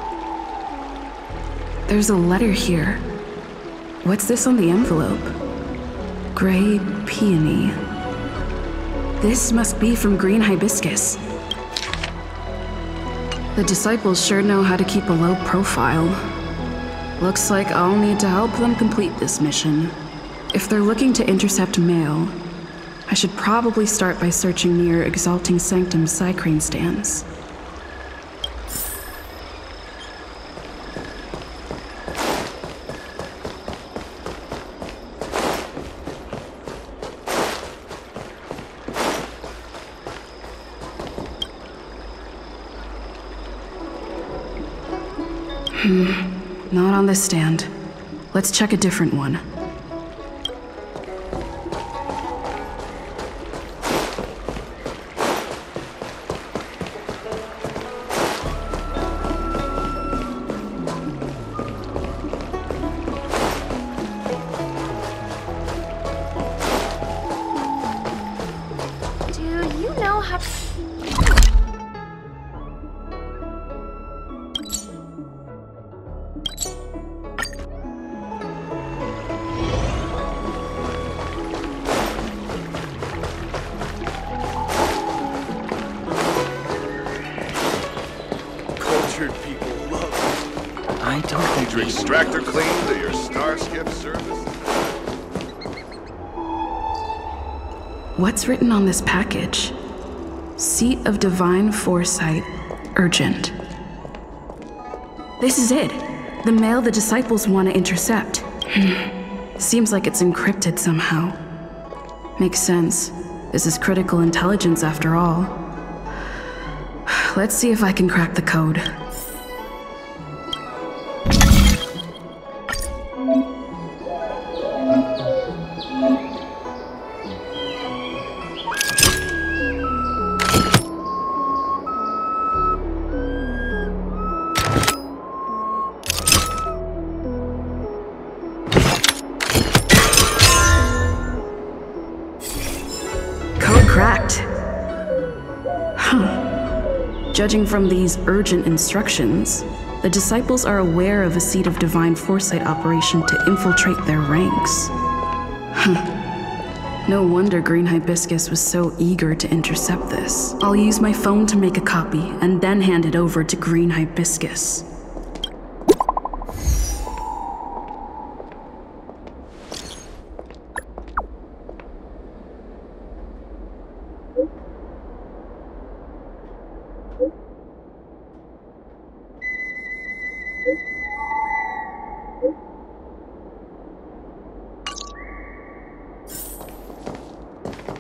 There's a letter here. What's this on the envelope? Gray Peony. This must be from Green Hibiscus. The disciples sure know how to keep a low profile. Looks like I'll need to help them complete this mission. If they're looking to intercept mail, I should probably start by searching near Exalting Sanctum's Cycrane stands. Not on this stand. Let's check a different one. Do you know how... People love it. I don't think Need to extract or clean to your Starskip service. What's written on this package? Seat of Divine Foresight, urgent. This is it. The mail the disciples want to intercept. Seems like it's encrypted somehow. Makes sense. This is critical intelligence after all. Let's see if I can crack the code. cracked. Huh. Judging from these urgent instructions, the disciples are aware of a seed of divine foresight operation to infiltrate their ranks. Huh. No wonder Green Hibiscus was so eager to intercept this. I'll use my phone to make a copy and then hand it over to Green Hibiscus.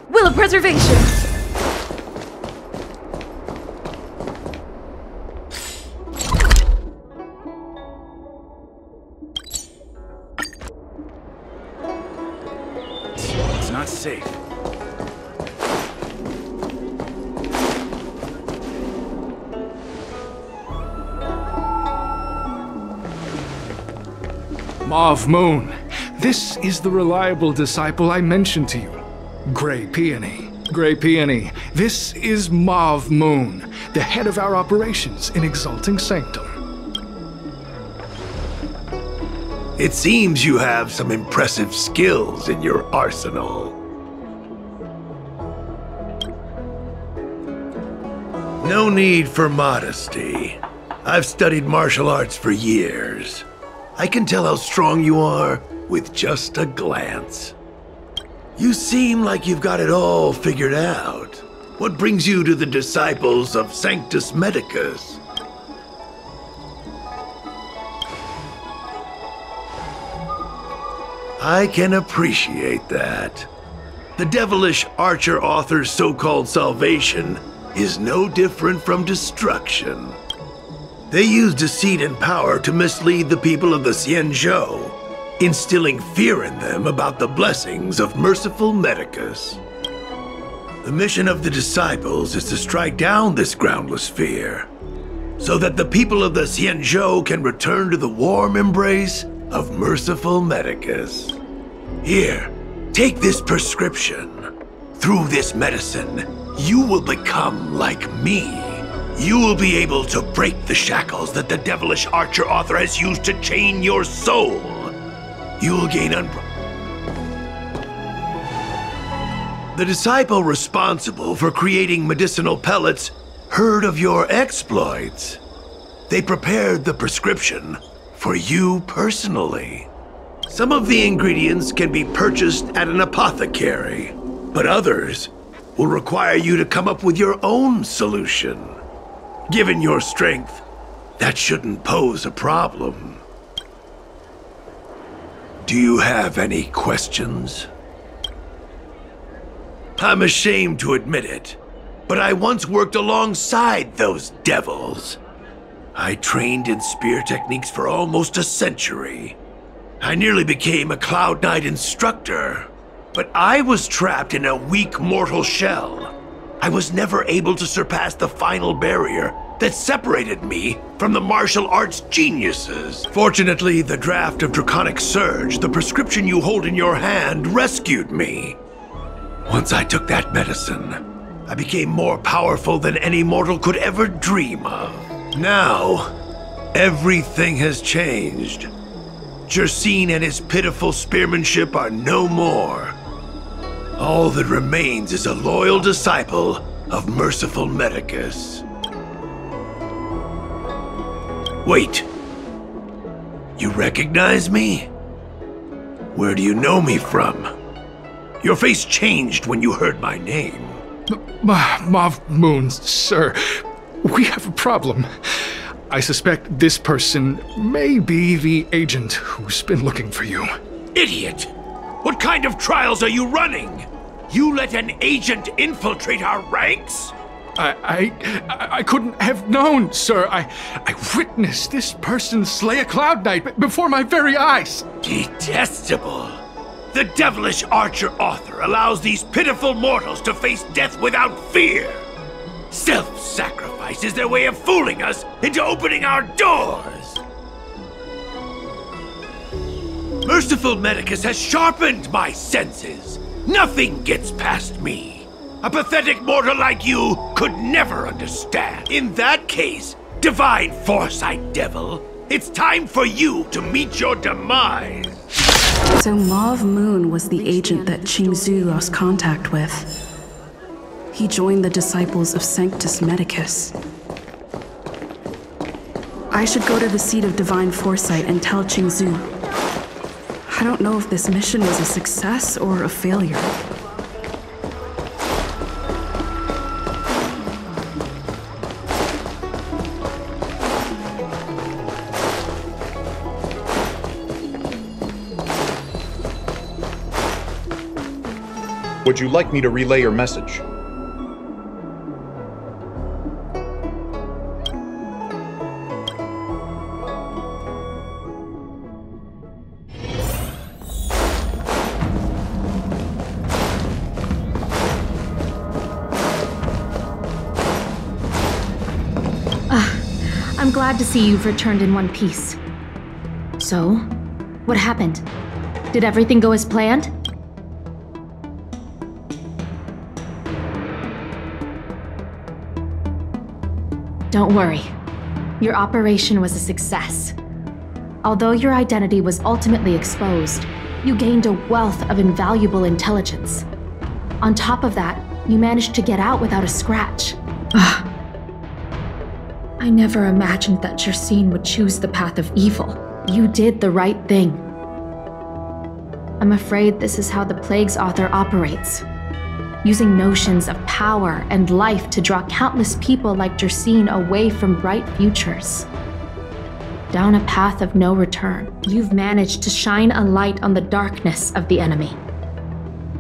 Will of preservation! It's not safe. Mauve Moon, this is the reliable disciple I mentioned to you. Grey Peony. Grey Peony, this is Mauve Moon, the head of our operations in Exalting Sanctum. It seems you have some impressive skills in your arsenal. No need for modesty. I've studied martial arts for years. I can tell how strong you are with just a glance. You seem like you've got it all figured out. What brings you to the disciples of Sanctus Medicus? I can appreciate that. The devilish archer author's so-called salvation is no different from destruction. They use deceit and power to mislead the people of the Xianzhou, instilling fear in them about the blessings of merciful Medicus. The mission of the disciples is to strike down this groundless fear, so that the people of the Xianzhou can return to the warm embrace of merciful Medicus. Here, take this prescription. Through this medicine, you will become like me. You will be able to break the shackles that the devilish archer author has used to chain your soul. You will gain The disciple responsible for creating medicinal pellets heard of your exploits. They prepared the prescription for you personally. Some of the ingredients can be purchased at an apothecary, but others will require you to come up with your own solution. Given your strength, that shouldn't pose a problem. Do you have any questions? I'm ashamed to admit it, but I once worked alongside those devils. I trained in spear techniques for almost a century. I nearly became a Cloud Knight instructor, but I was trapped in a weak mortal shell. I was never able to surpass the final barrier that separated me from the martial arts geniuses. Fortunately, the draft of Draconic Surge, the prescription you hold in your hand, rescued me. Once I took that medicine, I became more powerful than any mortal could ever dream of. Now, everything has changed. Jersine and his pitiful spearmanship are no more. All that remains is a loyal disciple of merciful Medicus. Wait. You recognize me? Where do you know me from? Your face changed when you heard my name. Mauve Moon, sir. We have a problem. I suspect this person may be the agent who's been looking for you. Idiot! What kind of trials are you running? You let an agent infiltrate our ranks? I couldn't have known, sir. I witnessed this person slay a Cloud Knight before my very eyes. Detestable. The devilish archer author allows these pitiful mortals to face death without fear. Self-sacrifice is their way of fooling us into opening our doors. Merciful Medicus has sharpened my senses. Nothing gets past me. A pathetic mortal like you could never understand. In that case, divine foresight, devil, it's time for you to meet your demise. So Mauve Moon was the agent that Qingzhu lost contact with. He joined the disciples of Sanctus Medicus. I should go to the seat of divine foresight and tell Qingzhu. I don't know if this mission was a success or a failure. Would you like me to relay your message? I'm glad to see you've returned in one piece. So, what happened? Did everything go as planned? Don't worry. Your operation was a success. Although your identity was ultimately exposed, you gained a wealth of invaluable intelligence. On top of that, you managed to get out without a scratch. I never imagined that Jersine would choose the path of evil. You did the right thing. I'm afraid this is how the Plague's author operates. Using notions of power and life to draw countless people like Jersine away from bright futures. Down a path of no return, you've managed to shine a light on the darkness of the enemy.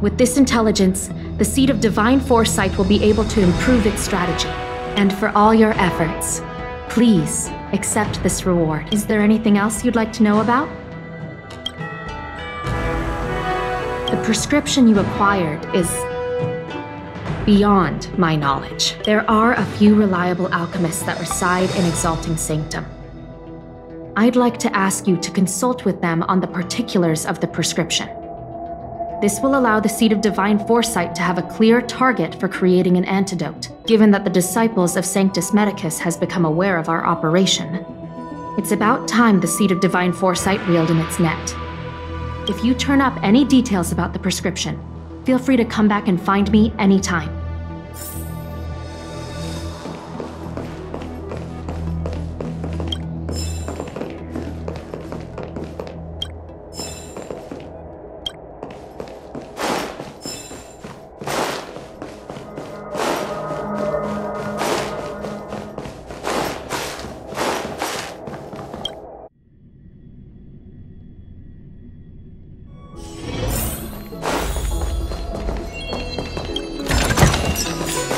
With this intelligence, the Seed of Divine Foresight will be able to improve its strategy. And for all your efforts, please accept this reward. Is there anything else you'd like to know about? The prescription you acquired is beyond my knowledge. There are a few reliable alchemists that reside in Exalting Sanctum. I'd like to ask you to consult with them on the particulars of the prescription. This will allow the Seed of Divine Foresight to have a clear target for creating an antidote, given that the disciples of Sanctus Medicus has become aware of our operation. It's about time the Seed of Divine Foresight reeled in its net. If you turn up any details about the prescription, feel free to come back and find me anytime.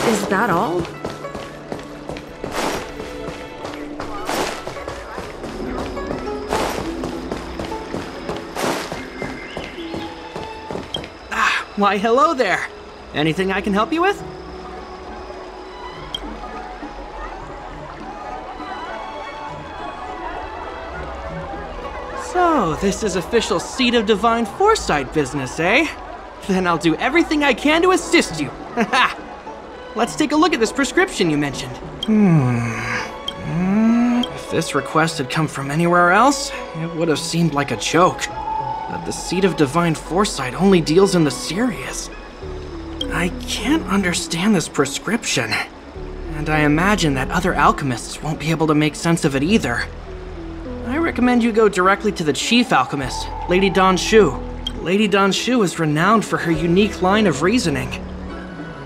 Is that all? Why, hello there. Anything I can help you with? So, this is official Seed of Divine Foresight business, eh? Then I'll do everything I can to assist you. Let's take a look at this prescription you mentioned. If this request had come from anywhere else, it would have seemed like a joke. But the Seed of Divine Foresight only deals in the serious. I can't understand this prescription. And I imagine that other alchemists won't be able to make sense of it either. I recommend you go directly to the chief alchemist, Lady Dan Shu. Lady Dan Shu is renowned for her unique line of reasoning.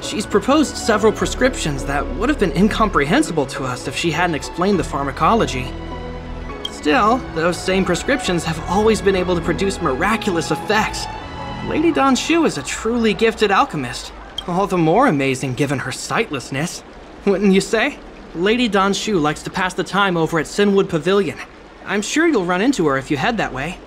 She's proposed several prescriptions that would have been incomprehensible to us if she hadn't explained the pharmacology. Still, those same prescriptions have always been able to produce miraculous effects. Lady Dan Shu is a truly gifted alchemist, all the more amazing given her sightlessness. Wouldn't you say? Lady Dan Shu likes to pass the time over at Sinwood Pavilion. I'm sure you'll run into her if you head that way.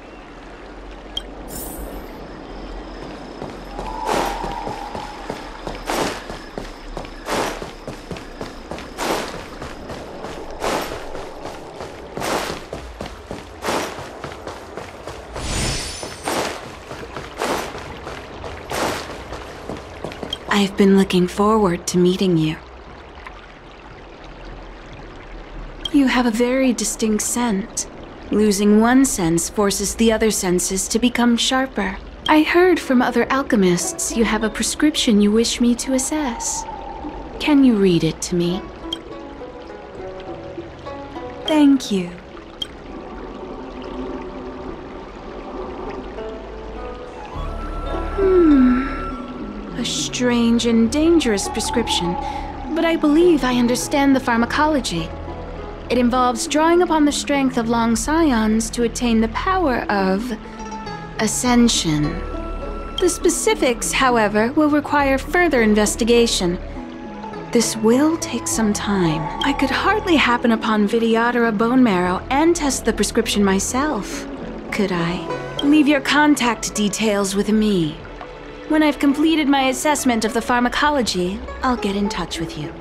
I've been looking forward to meeting you. You have a very distinct scent. Losing one sense forces the other senses to become sharper. I heard from other alchemists you have a prescription you wish me to assess. Can you read it to me? Thank you. A strange and dangerous prescription, but I believe I understand the pharmacology. It involves drawing upon the strength of long scions to attain the power of ascension. The specifics, however, will require further investigation. This will take some time. I could hardly happen upon Vidyadhara bone marrow and test the prescription myself, could I? Leave your contact details with me. When I've completed my assessment of the pharmacology, I'll get in touch with you.